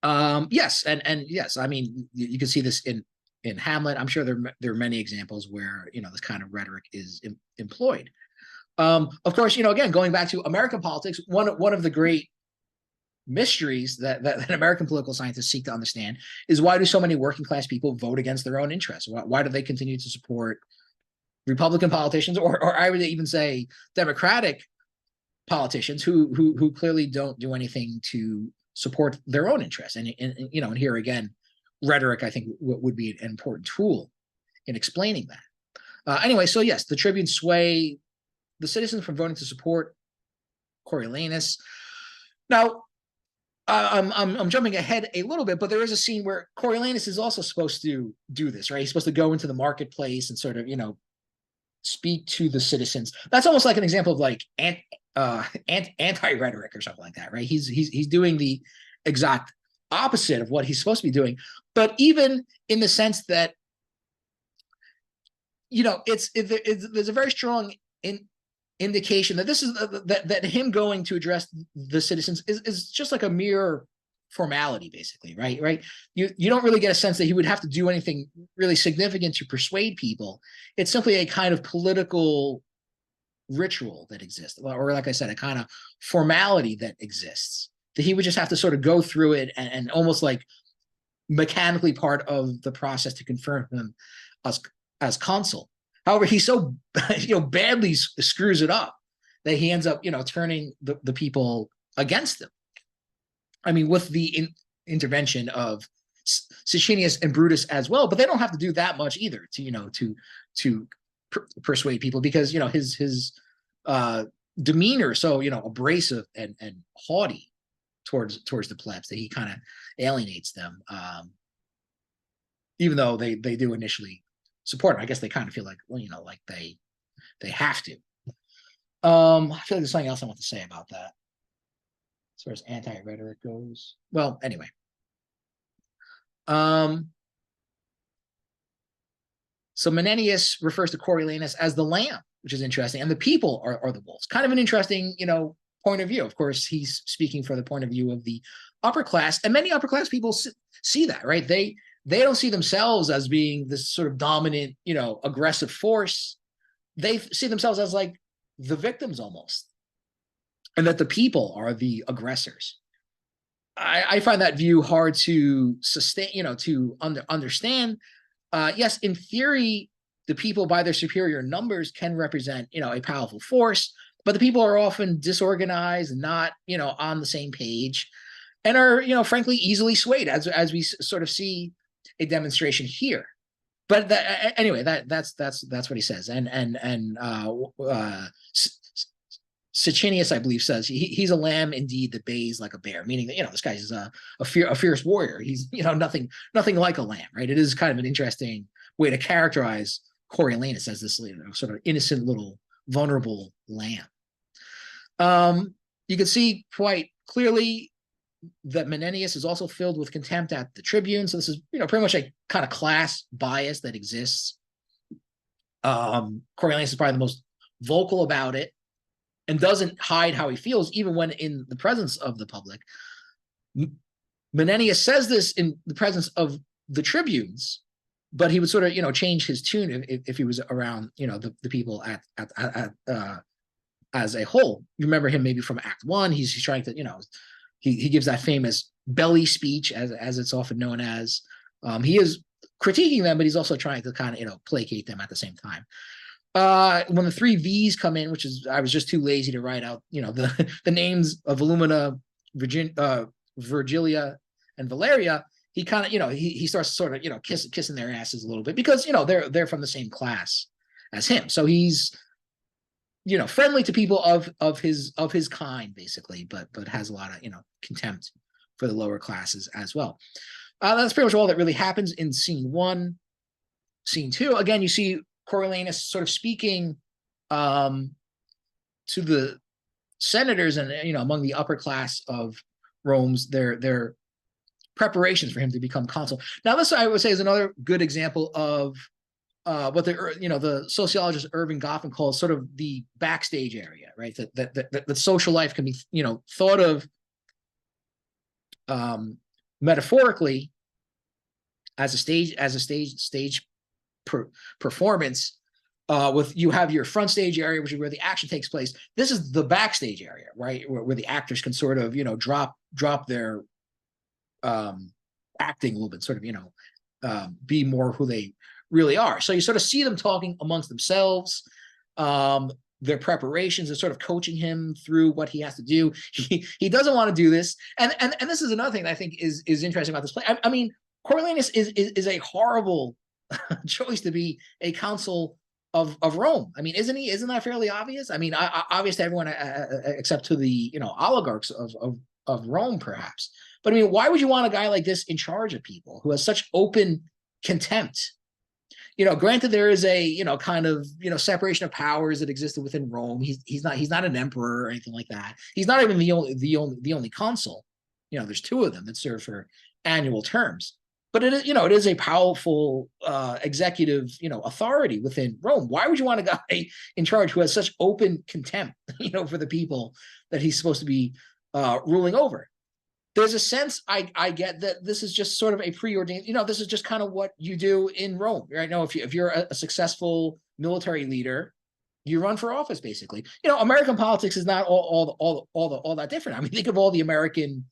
Yes, and yes, I mean you can see this in Hamlet. I'm sure there are many examples where this kind of rhetoric is employed. Of course, again going back to American politics, one of the great mysteries that American political scientists seek to understand is why do so many working class people vote against their own interests? Why do they continue to support Republican politicians, or I would even say Democratic politicians who clearly don't do anything to support their own interests? And here again, rhetoric I think would be an important tool in explaining that. Anyway, so yes, the tribunes sway the citizens from voting to support Coriolanus. Now, I'm jumping ahead a little bit, but there is a scene where Coriolanus is also supposed to do this, right? He's supposed to go into the marketplace and sort of, speak to the citizens. That's almost like an example of like anti-rhetoric or something like that, right? He's doing the exact opposite of what he's supposed to be doing. But even in the sense that, there's a very strong indication that this is that him going to address the citizens is just like a mere formality, basically, right? You don't really get a sense that he would have to do anything really significant to persuade people. It's simply a kind of political ritual that exists, or like I said, a kind of formality that exists, that he would just have to sort of go through it and almost like mechanically part of the process to confirm him as consul. However, he so badly screws it up that he ends up turning the people against him. I mean, with the intervention of Sicinius and Brutus as well, but they don't have to do that much either to persuade people, because his demeanor is so abrasive and haughty towards the plebs that he kind of alienates them, even though they do initially support him. I guess they kind of feel like, like they have to. I feel like there's something else I want to say about that as far as anti-rhetoric goes. Well, anyway. So Menenius refers to Coriolanus as the lamb, which is interesting, and the people are the wolves. Kind of an interesting, point of view. Of course, he's speaking for the point of view of the upper class, and many upper class people see that, right? They don't see themselves as being this sort of dominant, aggressive force. They see themselves as like the victims almost, and that the people are the aggressors. I find that view hard to sustain, to understand. Yes, in theory, the people by their superior numbers can represent, a powerful force. but the people are often disorganized, not, on the same page, and are, frankly, easily swayed, as we sort of see a demonstration here. But anyway, that's what he says. And Sicinius, I believe, says he's a lamb indeed that bays like a bear, meaning that, this guy's a fierce warrior. He's, nothing like a lamb, right? It is kind of an interesting way to characterize Coriolanus as this, sort of innocent little vulnerable lamb. You can see quite clearly that Menenius is also filled with contempt at the tribune. So this is, pretty much a kind of class bias that exists. Coriolanus is probably the most vocal about it and doesn't hide how he feels, even when in the presence of the public. Menenius says this in the presence of the tribunes, but he would sort of, change his tune if he was around, the people as a whole. You remember him maybe from Act 1. He's trying to, he gives that famous belly speech, as it's often known as. He is critiquing them, but he's also trying to kind of, placate them at the same time. When the 3 V's come in, which is, I was just too lazy to write out, the names of Volumina, Virgilia, and Valeria, he kind of, he starts sort of, kissing their asses a little bit, because, they're from the same class as him. So he's, friendly to people of his kind, basically, but has a lot of, contempt for the lower classes as well. That's pretty much all that really happens in scene 1. Scene 2, again, you see Coriolanus sort of speaking to the senators and, among the upper class of Rome's, their preparations for him to become consul. Now, this, I would say, is another good example of what the sociologist Irving Goffin calls sort of the backstage area, right? That social life can be, thought of metaphorically as a stage performance. With, you have your front stage area, which is where the action takes place. This is the backstage area, right, where the actors can sort of, drop their acting a little bit, sort of, be more who they really are. So you sort of see them talking amongst themselves, their preparations, and sort of coaching him through what he has to do. He doesn't want to do this, and this is another thing that I think is interesting about this play. I mean, Coriolanus is a horrible choice to be a consul of Rome. I mean, isn't that fairly obvious? I mean, obvious to everyone except to the oligarchs of Rome, perhaps. But I mean, why would you want a guy like this in charge of people who has such open contempt? Granted, there is a kind of separation of powers that existed within Rome. He's not an emperor or anything like that. He's not even the only consul. There's 2 of them that serve for annual terms. But it is, it is a powerful executive, authority within Rome. Why would you want a guy in charge who has such open contempt, for the people that he's supposed to be ruling over? There's a sense I get that this is just sort of a preordained, this is just kind of what you do in Rome, right? Now, if you're a successful military leader, you run for office, basically. American politics is not all that different. I mean, think of all the American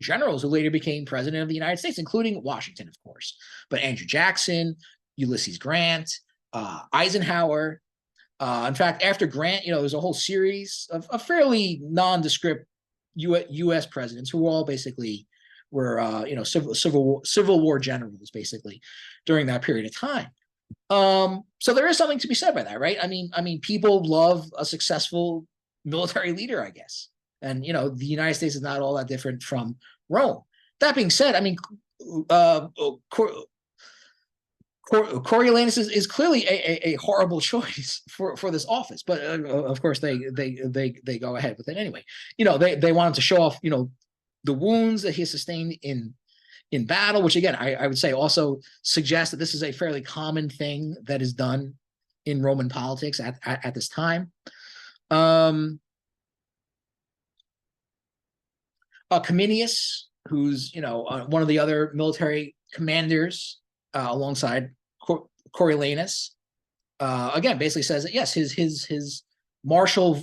generals who later became president of the United States, including Washington, of course, but Andrew Jackson, Ulysses Grant, Eisenhower. In fact, after Grant, there's a whole series of fairly nondescript U.S. presidents who all basically were, Civil War generals, basically, during that period of time. So there is something to be said by that, right? I mean, people love a successful military leader, I guess. And, the United States is not all that different from Rome. That being said, I mean, Coriolanus is clearly a horrible choice for this office, but of course they go ahead with it anyway. They want him to show off, the wounds that he has sustained in battle, which again I would say also suggests that this is a fairly common thing that is done in Roman politics at this time. Cominius, who's one of the other military commanders alongside Coriolanus, again basically says that yes, his martial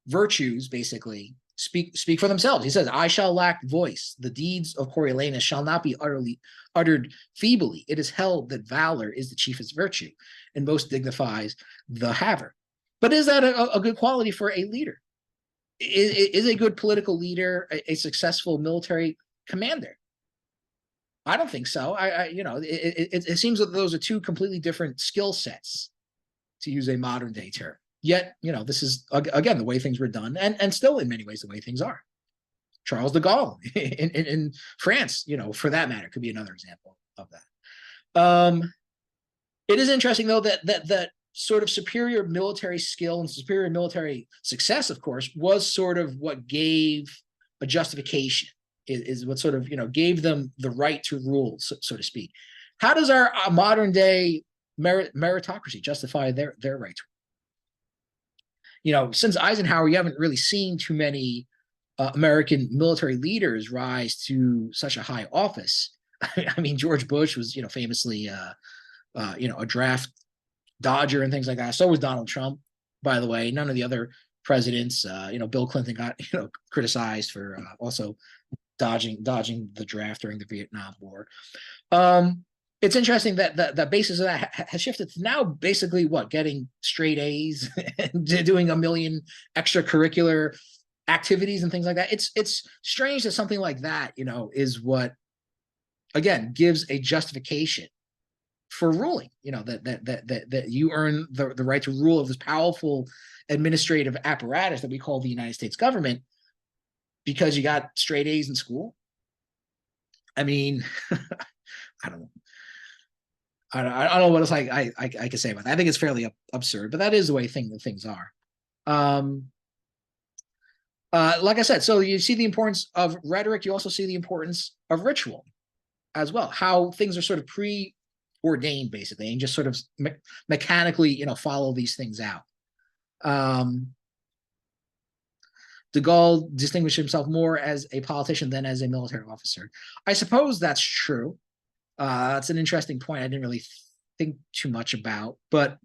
virtues basically speak for themselves. He says, "I shall lack voice. The deeds of Coriolanus shall not be uttered feebly. It is held that valor is the chiefest virtue, and most dignifies the haver." But is that a good quality for a leader? Is a good political leader a successful military commander? I don't think so. It seems that those are two completely different skill sets, to use a modern day term. Yet, this is again the way things were done, and still in many ways the way things are. Charles de Gaulle in France, for that matter, could be another example of that. It is interesting though that sort of superior military skill and superior military success, of course, was sort of what gave a justification, is what sort of gave them the right to rule, so to speak. How does our modern day meritocracy justify their right to? Since Eisenhower, you haven't really seen too many American military leaders rise to such a high office. I mean, George Bush was, famously, a draft dodger and things like that. So was Donald Trump, by the way. None of the other presidents, Bill Clinton got, criticized for also dodging the draft during the Vietnam War. It's interesting that the basis of that has shifted to now basically getting straight A's and doing a million extracurricular activities and things like that. It's strange that something like that, is what, again, gives a justification for ruling, that you earn the right to rule of this powerful administrative apparatus that we call the United States government because you got straight A's in school. I mean, I don't know. I don't know what else I can say about that. I think it's fairly absurd, but that is the way things are. Like I said, so you see the importance of rhetoric. You also see the importance of ritual as well. How things are sort of preordained, basically, and just sort of mechanically, follow these things out. De Gaulle distinguished himself more as a politician than as a military officer. I suppose that's true. That's an interesting point I didn't really think too much about, but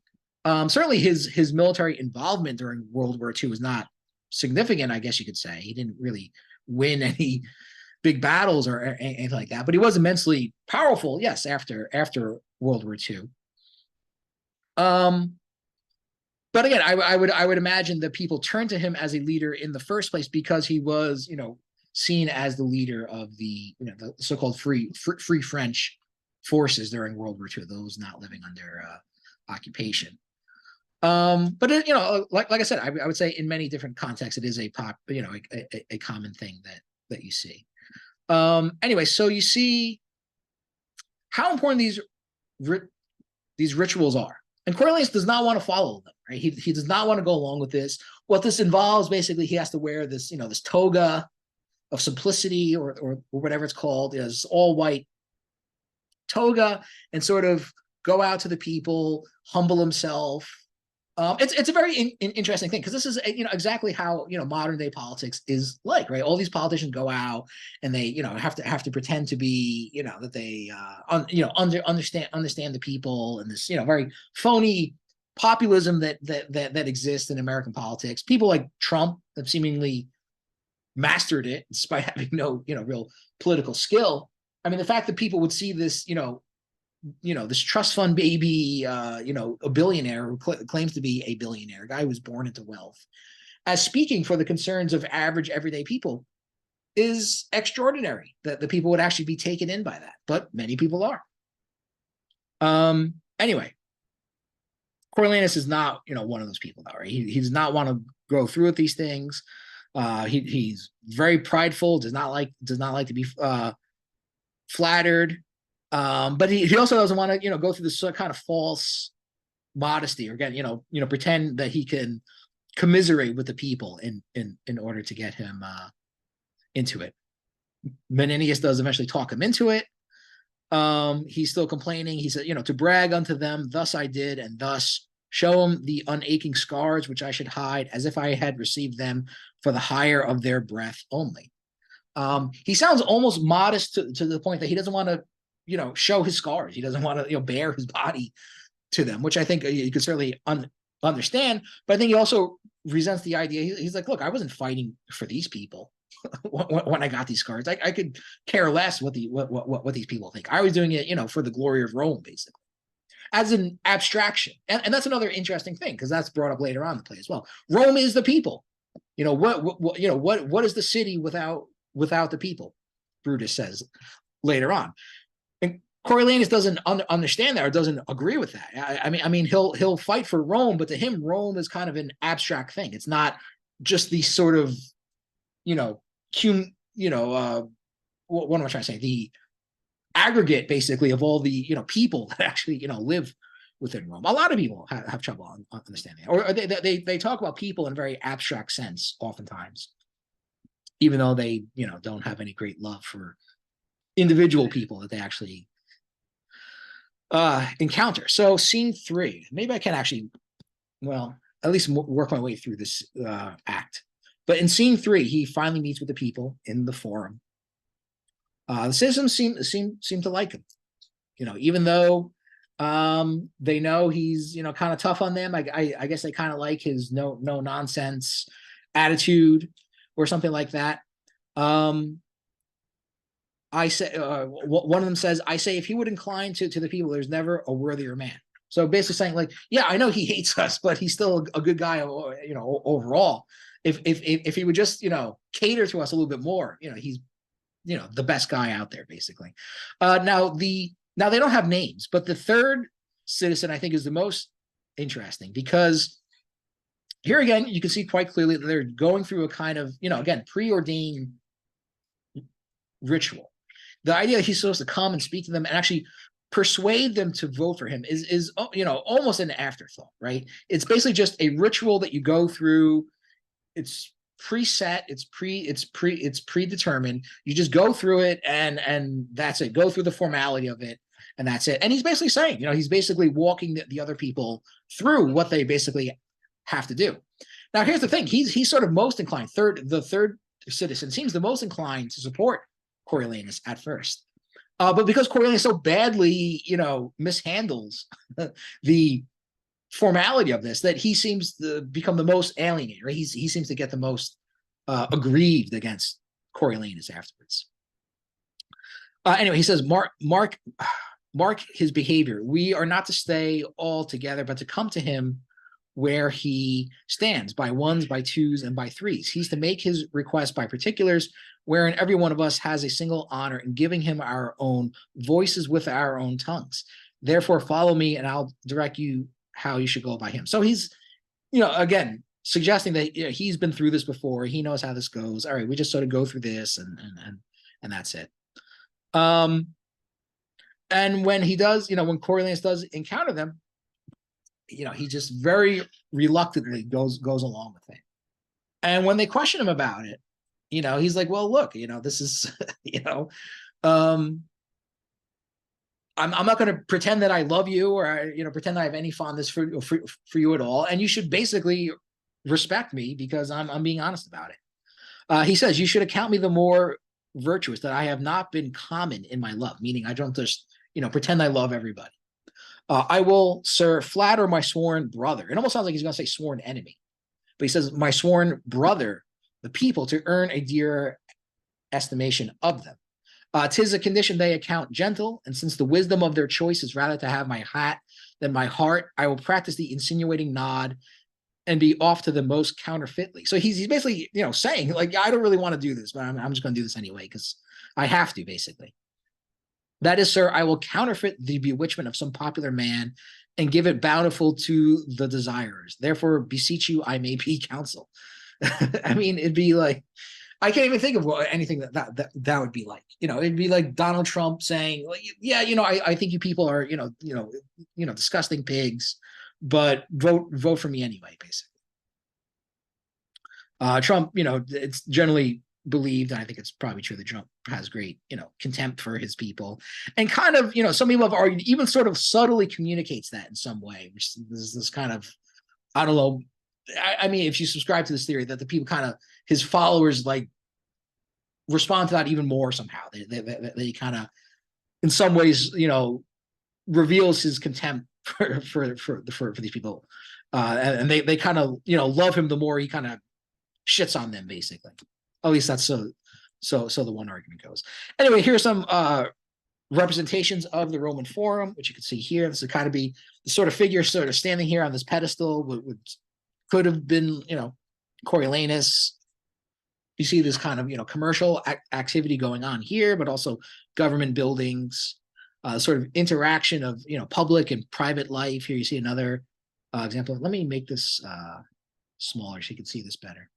certainly his military involvement during World War II was not significant, I guess you could say. He didn't really win any big battles or anything like that, but he was immensely powerful, yes, after World War II. But again, I would imagine that people turned to him as a leader in the first place because he was, seen as the leader of the, the so-called free French forces during World War II, those not living under occupation. But like I said, I would say in many different contexts, it is a common thing that you see. Anyway, so you see how important these rituals are, and Coriolanus does not want to follow them. Right? He does not want to go along with this. What this involves, basically, he has to wear this, this toga of simplicity or whatever it's called, is all white toga, and sort of go out to the people, humble himself. It's a very interesting thing, because this is exactly how modern day politics is like, right? All these politicians go out and they have to pretend to be that they understand the people, and this very phony populism that exists in American politics. People like Trump have seemingly mastered it despite having no real political skill. I mean, the fact that people would see this this trust fund baby, a billionaire who claims to be a billionaire, a guy who was born into wealth, as speaking for the concerns of average everyday people, is extraordinary. That the people would actually be taken in by that, but many people are. Anyway, Coriolanus is not one of those people, though, right? He does not want to go through with these things. He's very prideful. Does not like to be flattered. But he also doesn't want to, go through this kind of false modesty, or again, pretend that he can commiserate with the people in order to get him into it. Menenius does eventually talk him into it. He's still complaining. He said, to brag unto them, thus I did, and thus show them the unaching scars which I should hide, as if I had received them for the hire of their breath only. He sounds almost modest to the point that he doesn't want to show his scars. He doesn't want to, bare his body to them, which I think you could certainly understand. But I think he also resents the idea. He's like, look, I wasn't fighting for these people when I got these scars. I could care less what these people think. I was doing it, for the glory of Rome, basically. as an abstraction. And that's another interesting thing, because that's brought up later on in the play as well. Rome is the people. What is the city without the people? Brutus says later on. And Coriolanus doesn't understand that, or doesn't agree with that. I mean, he'll fight for Rome, but to him, Rome is kind of an abstract thing. It's not just the sort of, what am I trying to say? The aggregate, basically, of all the people that actually live within Rome. A lot of people have trouble understanding, or they talk about people in a very abstract sense, oftentimes, even though they don't have any great love for individual people that they actually encounter. So scene 3, maybe I can actually, well, at least work my way through this act. But in scene 3, he finally meets with the people in the forum. The citizens seem to like him, even though they know he's kind of tough on them. I guess they kind of like his no nonsense attitude or something like that. I say one of them says, "I say if he would incline to the people, there's never a worthier man." So basically saying, like, yeah, I know he hates us, but he's still a good guy, overall. If he would just cater to us a little bit more, he's the best guy out there, basically. Now they don't have names, but the third citizen, I think, is the most interesting, because here again you can see quite clearly that they're going through a kind of again preordained ritual. The idea that he's supposed to come and speak to them and actually persuade them to vote for him is almost an afterthought, right? It's basically just a ritual that you go through. It's preset, it's predetermined. You just go through it, and that's it. Go through the formality of it, and that's it. And he's basically saying, he's basically walking the other people through what they basically have to do. Now, here's the thing: he's sort of most inclined. The third citizen seems the most inclined to support Coriolanus at first, but because Coriolanus so badly, mishandles the formality of this, that he seems to become the most alienated, right? He seems to get the most aggrieved against Coriolanus afterwards. Anyway, he says, mark his behavior. We are not to stay all together, but to come to him where he stands, by ones, by twos, and by threes. He's to make his request by particulars, wherein every one of us has a single honor in giving him our own voices with our own tongues. Therefore, follow me, and I'll direct you how you should go by him. So he's, again, suggesting that he's been through this before. He knows how this goes. All right, we just sort of go through this, and that's it. And when he does, when Coriolanus does encounter them, he just very reluctantly goes along with it. And when they question him about it, he's like, well, look, this is, I'm not going to pretend that I love you, or pretend I have any fondness for you at all. And you should basically respect me, because I'm being honest about it. He says, you should account me the more virtuous that I have not been common in my love, meaning I don't just pretend I love everybody. I will, sir, flatter my sworn brother. It almost sounds like he's going to say sworn enemy, but he says, my sworn brother, the people, to earn a dearer estimation of them. 'Tis a condition they account gentle, and since the wisdom of their choice is rather to have my hat than my heart, I will practice the insinuating nod and be off to the most counterfeitly. So he's basically, saying, like, I don't really want to do this, but I'm just going to do this anyway, because I have to, basically. That is, sir, I will counterfeit the bewitchment of some popular man and give it bountiful to the desirers. Therefore, beseech you, I may be counsel. I mean, it'd be like, I can't even think of anything that would be like. It'd be like Donald Trump saying, like, yeah, I think you people are, disgusting pigs, but vote for me anyway, basically. Trump, it's generally believed, and I think it's probably true, that Trump has great, contempt for his people, and kind of, some people have argued, even sort of subtly communicates that in some way, which is this kind of, I don't know. I mean, if you subscribe to this theory, that the people kind of, his followers, like, respond to that even more somehow. They kind of, in some ways, reveals his contempt for these people, and they kind of, love him the more he kind of shits on them, basically. At least that's so the one argument goes. Anyway, here's some representations of the Roman Forum, which you can see here. This would kind of be the sort of figure sort of standing here on this pedestal, could have been, Coriolanus. You see this kind of, commercial activity going on here, but also government buildings, sort of interaction of, public and private life. Here you see another example. Let me make this smaller so you can see this better.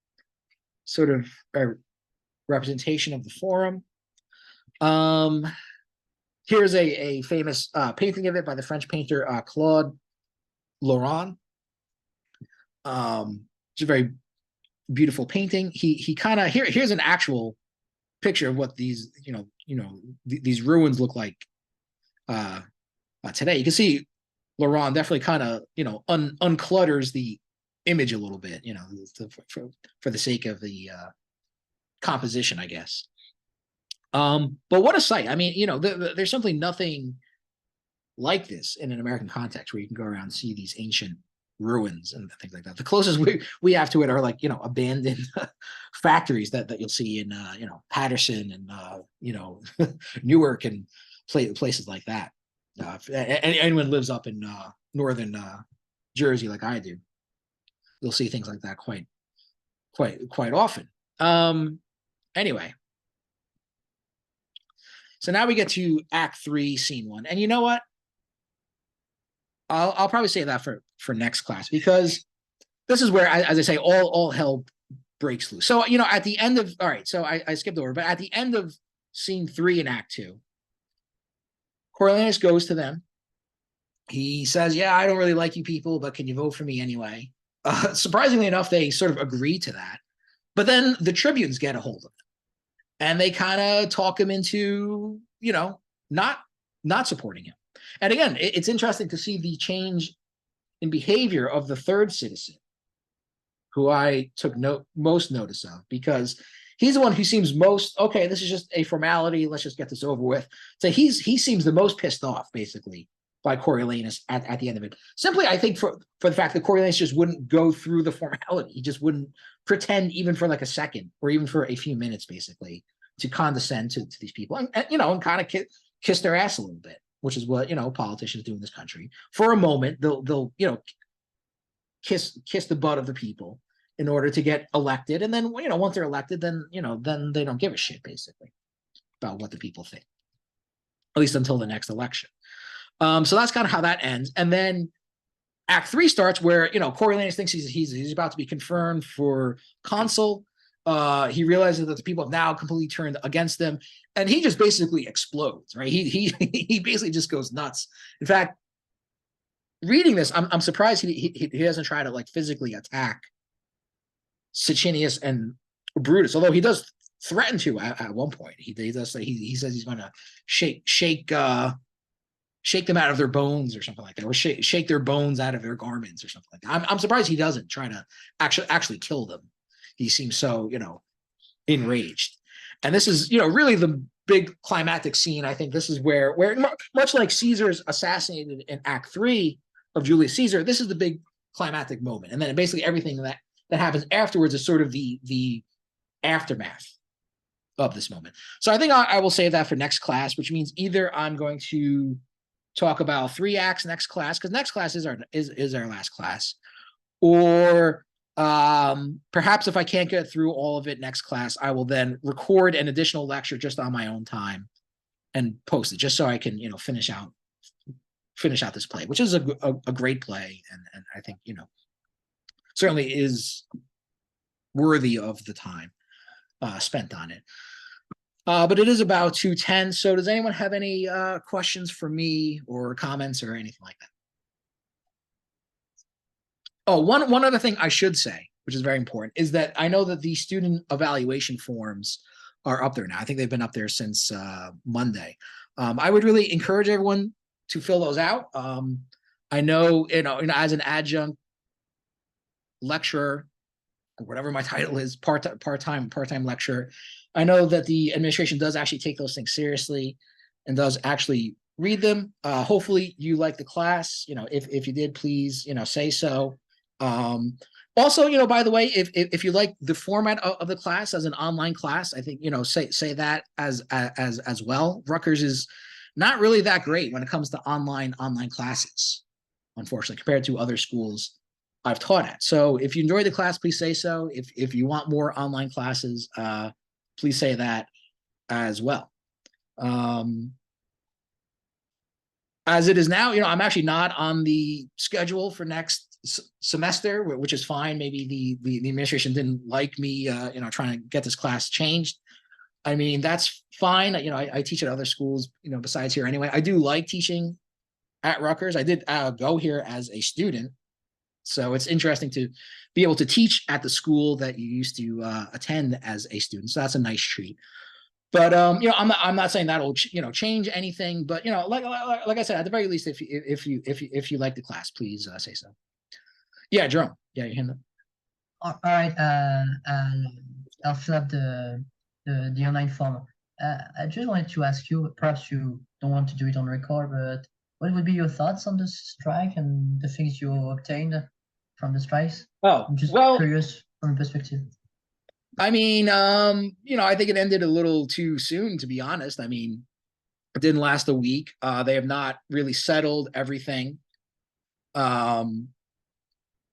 Sort of a representation of the forum. Here's a famous painting of it by the French painter Claude Lorrain. It's a very beautiful painting. He kind of here's an actual picture of what these these ruins look like today. You can see Laurent definitely kind of unclutters the image a little bit, for the sake of the composition, I guess. But what a sight! I mean, there's simply nothing like this in an American context where you can go around and see these ancient ruins and things like that. The closest we have to it are like abandoned factories that you'll see in Patterson and Newark and places like that. If anyone lives up in northern Jersey like I do, you'll see things like that quite often. Anyway, so now we get to Act 3, Scene 1, and you know what? I'll probably say that for next class, because this is where, as I say, all hell breaks loose. So at the end of so I skipped over, but at the end of Scene 3 in Act 2, Coriolanus goes to them. He says, "Yeah, I don't really like you people, but can you vote for me anyway?" Surprisingly enough, they sort of agree to that. But then the tribunes get a hold of him, and they kind of talk him into not supporting him. And again, it's interesting to see the change in behavior of the third citizen, who I took most notice of, because he's the one who seems most, okay, this is just a formality, let's just get this over with. So he seems the most pissed off, basically, by Coriolanus at the end of it. Simply, I think, for the fact that Coriolanus just wouldn't go through the formality. He just wouldn't pretend, even for like a second, or even for a few minutes, basically, to condescend to these people, and kind of kiss their ass a little bit, which is what politicians do in this country. For a moment, they'll kiss the butt of the people in order to get elected, and then once they're elected, then then they don't give a shit, basically, about what the people think, at least until the next election. So that's kind of how that ends, and then Act 3 starts, where Coriolanus thinks he's about to be confirmed for consul. He realizes that the people have now completely turned against them, and he just basically explodes, right? He basically just goes nuts. In fact, reading this, I'm surprised he doesn't try to like physically attack Sicinius and Brutus, although he does threaten to at one point. He does say he says he's going to shake them out of their bones or something like that, or shake their bones out of their garments or something like that. I'm surprised he doesn't try to actually kill them. He seems so, enraged. And this is, really the big climactic scene. I think this is where much like Caesar's assassinated in Act 3 of Julius Caesar, this is the big climactic moment. And then basically everything that happens afterwards is sort of the aftermath of this moment. So I think I will save that for next class, which means either I'm going to talk about 3 acts next class, because next class is our last class, or perhaps if I can't get through all of it next class, I will then record an additional lecture just on my own time and post it, just so I can, finish out this play, which is a great play, and I think, certainly is worthy of the time spent on it. But it is about 2:10. So does anyone have any questions for me or comments or anything like that? Oh, one other thing I should say, which is very important, is that I know that the student evaluation forms are up there now. I think they've been up there since Monday. I would really encourage everyone to fill those out. I know, as an adjunct lecturer, or whatever my title is, part-time lecturer, I know that the administration does actually take those things seriously and does actually read them. Hopefully you like the class. If you did, please, say so. Also, by the way, if you like the format of the class as an online class, I think, say that as well. Rutgers is not really that great when it comes to online classes, unfortunately, compared to other schools I've taught at. So if you enjoy the class, please say so. If you want more online classes, please say that as well. As it is now, I'm actually not on the schedule for next semester, which is fine. Maybe the administration didn't like me, trying to get this class changed. I mean, that's fine. I teach at other schools, besides here anyway. I do like teaching at Rutgers. I did go here as a student. So it's interesting to be able to teach at the school that you used to attend as a student. So that's a nice treat. But I'm not saying that'll change anything. But like I said, at the very least, if you like the class, please say so. Yeah, Jerome. Yeah, you hand up. All right. I'll fill up the online form. I just wanted to ask you, perhaps you don't want to do it on record, but what would be your thoughts on the strike and the things you obtained from the strikes? Oh, I'm just well, curious from a perspective. I mean, I think it ended a little too soon, to be honest. I mean, it didn't last a week. They have not really settled everything.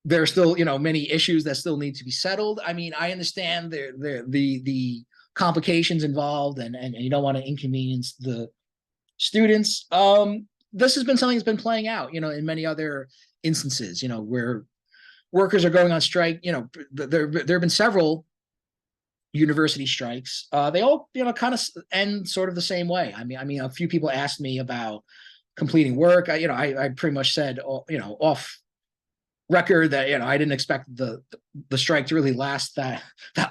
There are still, many issues that still need to be settled. I mean, I understand the complications involved, and you don't want to inconvenience the students. This has been something that's been playing out, in many other instances, where workers are going on strike. There have been several university strikes. They all, kind of end sort of the same way. I mean, a few people asked me about completing work. I pretty much said, off record that, I didn't expect the strike to really last that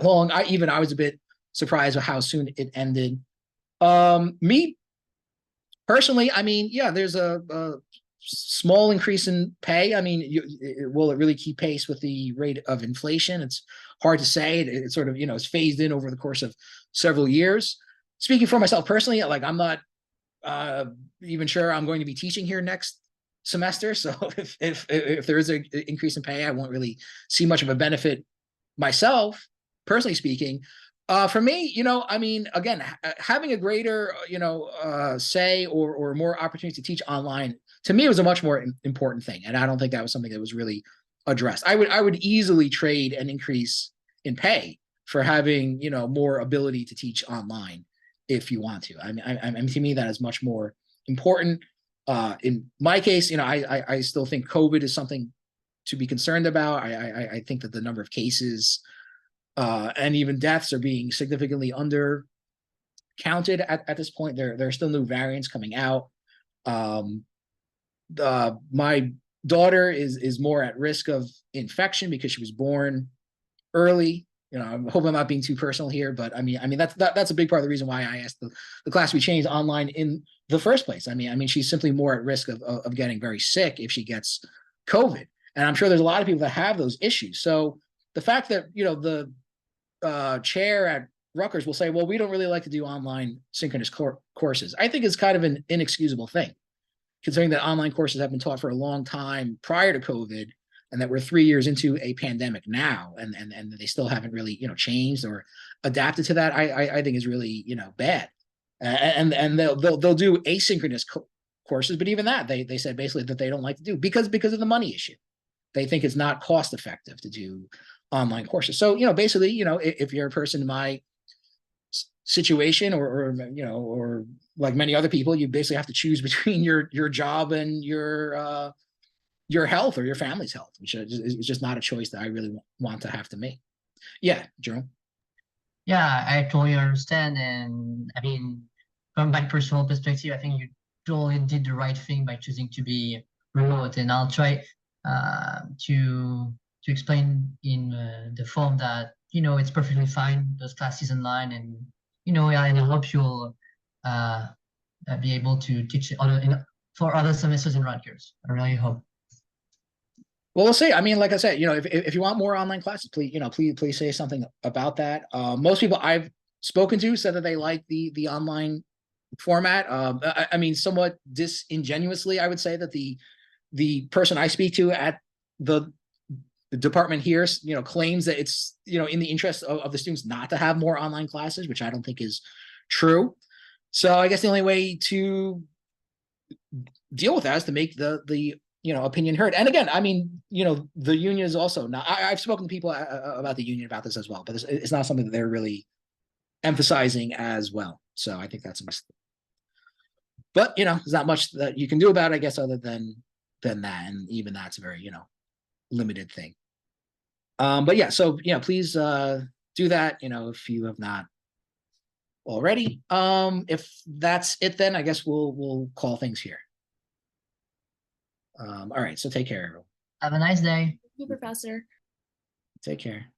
long. I was a bit surprised with how soon it ended. Me personally, I mean, yeah, there's a small increase in pay. I mean, will it really keep pace with the rate of inflation? It's hard to say. It sort of, it's phased in over the course of several years. Speaking for myself personally, like, I'm not even sure I'm going to be teaching here next semester. So if there is an increase in pay, I won't really see much of a benefit myself, personally speaking. For me, I mean, again, having a greater, say or more opportunity to teach online, to me, was a much more important thing. And I don't think that was something that was really addressed. I would easily trade an increase in pay for having, more ability to teach online if you want to. I mean, to me, that is much more important. In my case, I still think COVID is something to be concerned about. I think that the number of cases and even deaths are being significantly under counted at this point. There are still new variants coming out. My daughter is more at risk of infection because she was born early. I hope I'm not being too personal here, but I mean that's a big part of the reason why I asked the class to be changed online in the first place. I mean she's simply more at risk of getting very sick if she gets COVID, and I'm sure there's a lot of people that have those issues. So the fact that the chair at Rutgers will say, well, we don't really like to do online synchronous courses, I think is kind of an inexcusable thing, considering that online courses have been taught for a long time prior to COVID, and that we're 3 years into a pandemic now, and they still haven't really changed or adapted to that. I think is really bad, and they'll do asynchronous courses, but even that they said basically that they don't like to do because of the money issue. They think it's not cost effective to do online courses. So basically, if you're a person in my situation, or like many other people, you basically have to choose between your job and your health or your family's health, which is just not a choice that I really want to have to make. Yeah, Jerome. Yeah, I totally understand. And I mean, from my personal perspective, I think you totally did the right thing by choosing to be remote. And I'll try to explain in the form that it's perfectly fine, those classes online, and and I hope you'll be able to teach for other semesters in Rutgers. I really hope. Well, we'll see. I mean, like I said, if you want more online classes, please say something about that. Most people I've spoken to said that they like the online format. I mean, somewhat disingenuously, I would say that the person I speak to at the department here, claims that it's in the interest of the students not to have more online classes, which I don't think is true. So I guess the only way to deal with that is to make the opinion heard. And again, I mean, the union is also not. I've spoken to people about the union about this as well, but it's not something that they're really emphasizing as well. So I think that's a mistake. But there's not much that you can do about it, I guess, other than that, and even that's a very limited thing. But yeah, so please do that. If you have not already. If that's it, then I guess we'll call things here. All right, so take care, everyone. Have a nice day. Thank you, Professor. Take care.